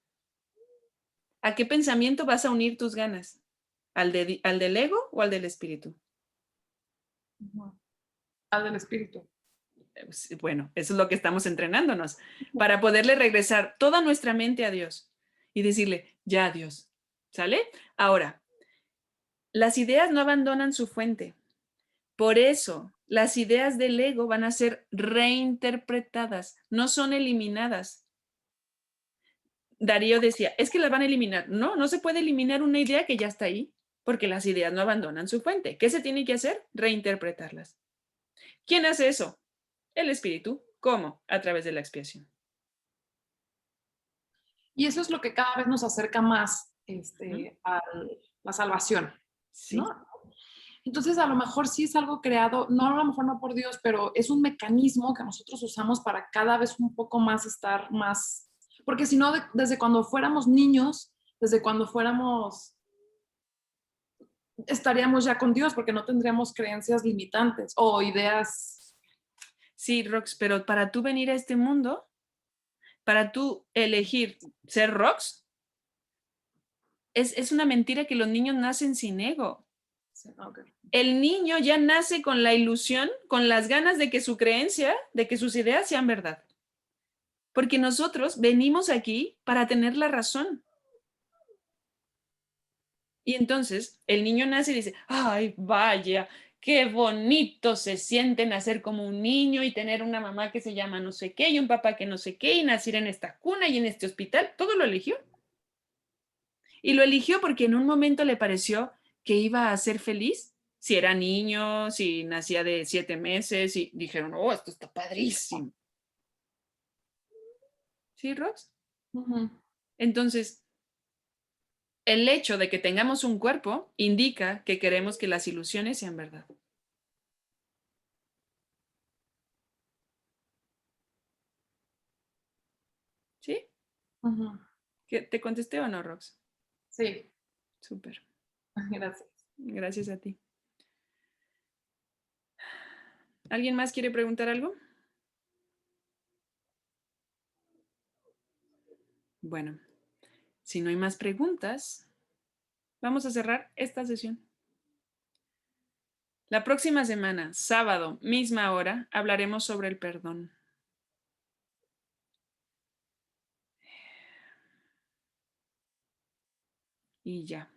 ¿A qué pensamiento vas a unir tus ganas? ¿Al del ego o al del espíritu? Uh-huh. Al del espíritu. Bueno, eso es lo que estamos entrenándonos, para poderle regresar toda nuestra mente a Dios y decirle, ya Dios, ¿sale? Ahora, las ideas no abandonan su fuente. Por eso, las ideas del ego van a ser reinterpretadas, no son eliminadas. Darío decía, es que las van a eliminar. No, no se puede eliminar una idea que ya está ahí, porque las ideas no abandonan su fuente. ¿Qué se tiene que hacer? Reinterpretarlas. ¿Quién hace eso? El espíritu. ¿Cómo? A través de la expiación. Y eso es lo que cada vez nos acerca más a la salvación, Sí. ¿no? Entonces, a lo mejor sí es algo creado, no a lo mejor no por Dios, pero es un mecanismo que nosotros usamos para cada vez un poco más estar más, porque si no, desde cuando fuéramos niños, desde cuando fuéramos, estaríamos ya con Dios, porque no tendríamos creencias limitantes o ideas. Sí, Rox, pero para tú venir a este mundo, para tú elegir ser Rox, es una mentira que los niños nacen sin ego. Okay. El niño ya nace con la ilusión, con las ganas de que su creencia, de que sus ideas sean verdad. Porque nosotros venimos aquí para tener la razón. Y entonces el niño nace y dice, ay, vaya, qué bonito se siente nacer como un niño y tener una mamá que se llama no sé qué y un papá que no sé qué y nacer en esta cuna y en este hospital. Todo lo eligió. Y lo eligió porque en un momento le pareció que iba a ser feliz. Si era niño, si nacía de 7 meses y dijeron, oh, esto está padrísimo. ¿Sí, Rox? Uh-huh. Entonces, el hecho de que tengamos un cuerpo indica que queremos que las ilusiones sean verdad. ¿Sí? Uh-huh. ¿Te contesté o no, Rox? Sí. Súper. Gracias. Gracias a ti. ¿Alguien más quiere preguntar algo? Bueno, si no hay más preguntas, vamos a cerrar esta sesión. La próxima semana, sábado, misma hora, hablaremos sobre el perdón. Y ya.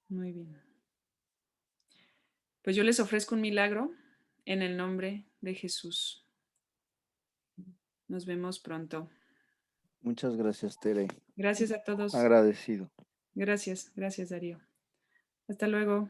Muy bien. Pues yo les ofrezco un milagro en el nombre de Jesús. Nos vemos pronto. Muchas gracias, Tere. Gracias a todos. Agradecido. Gracias, Darío. Hasta luego.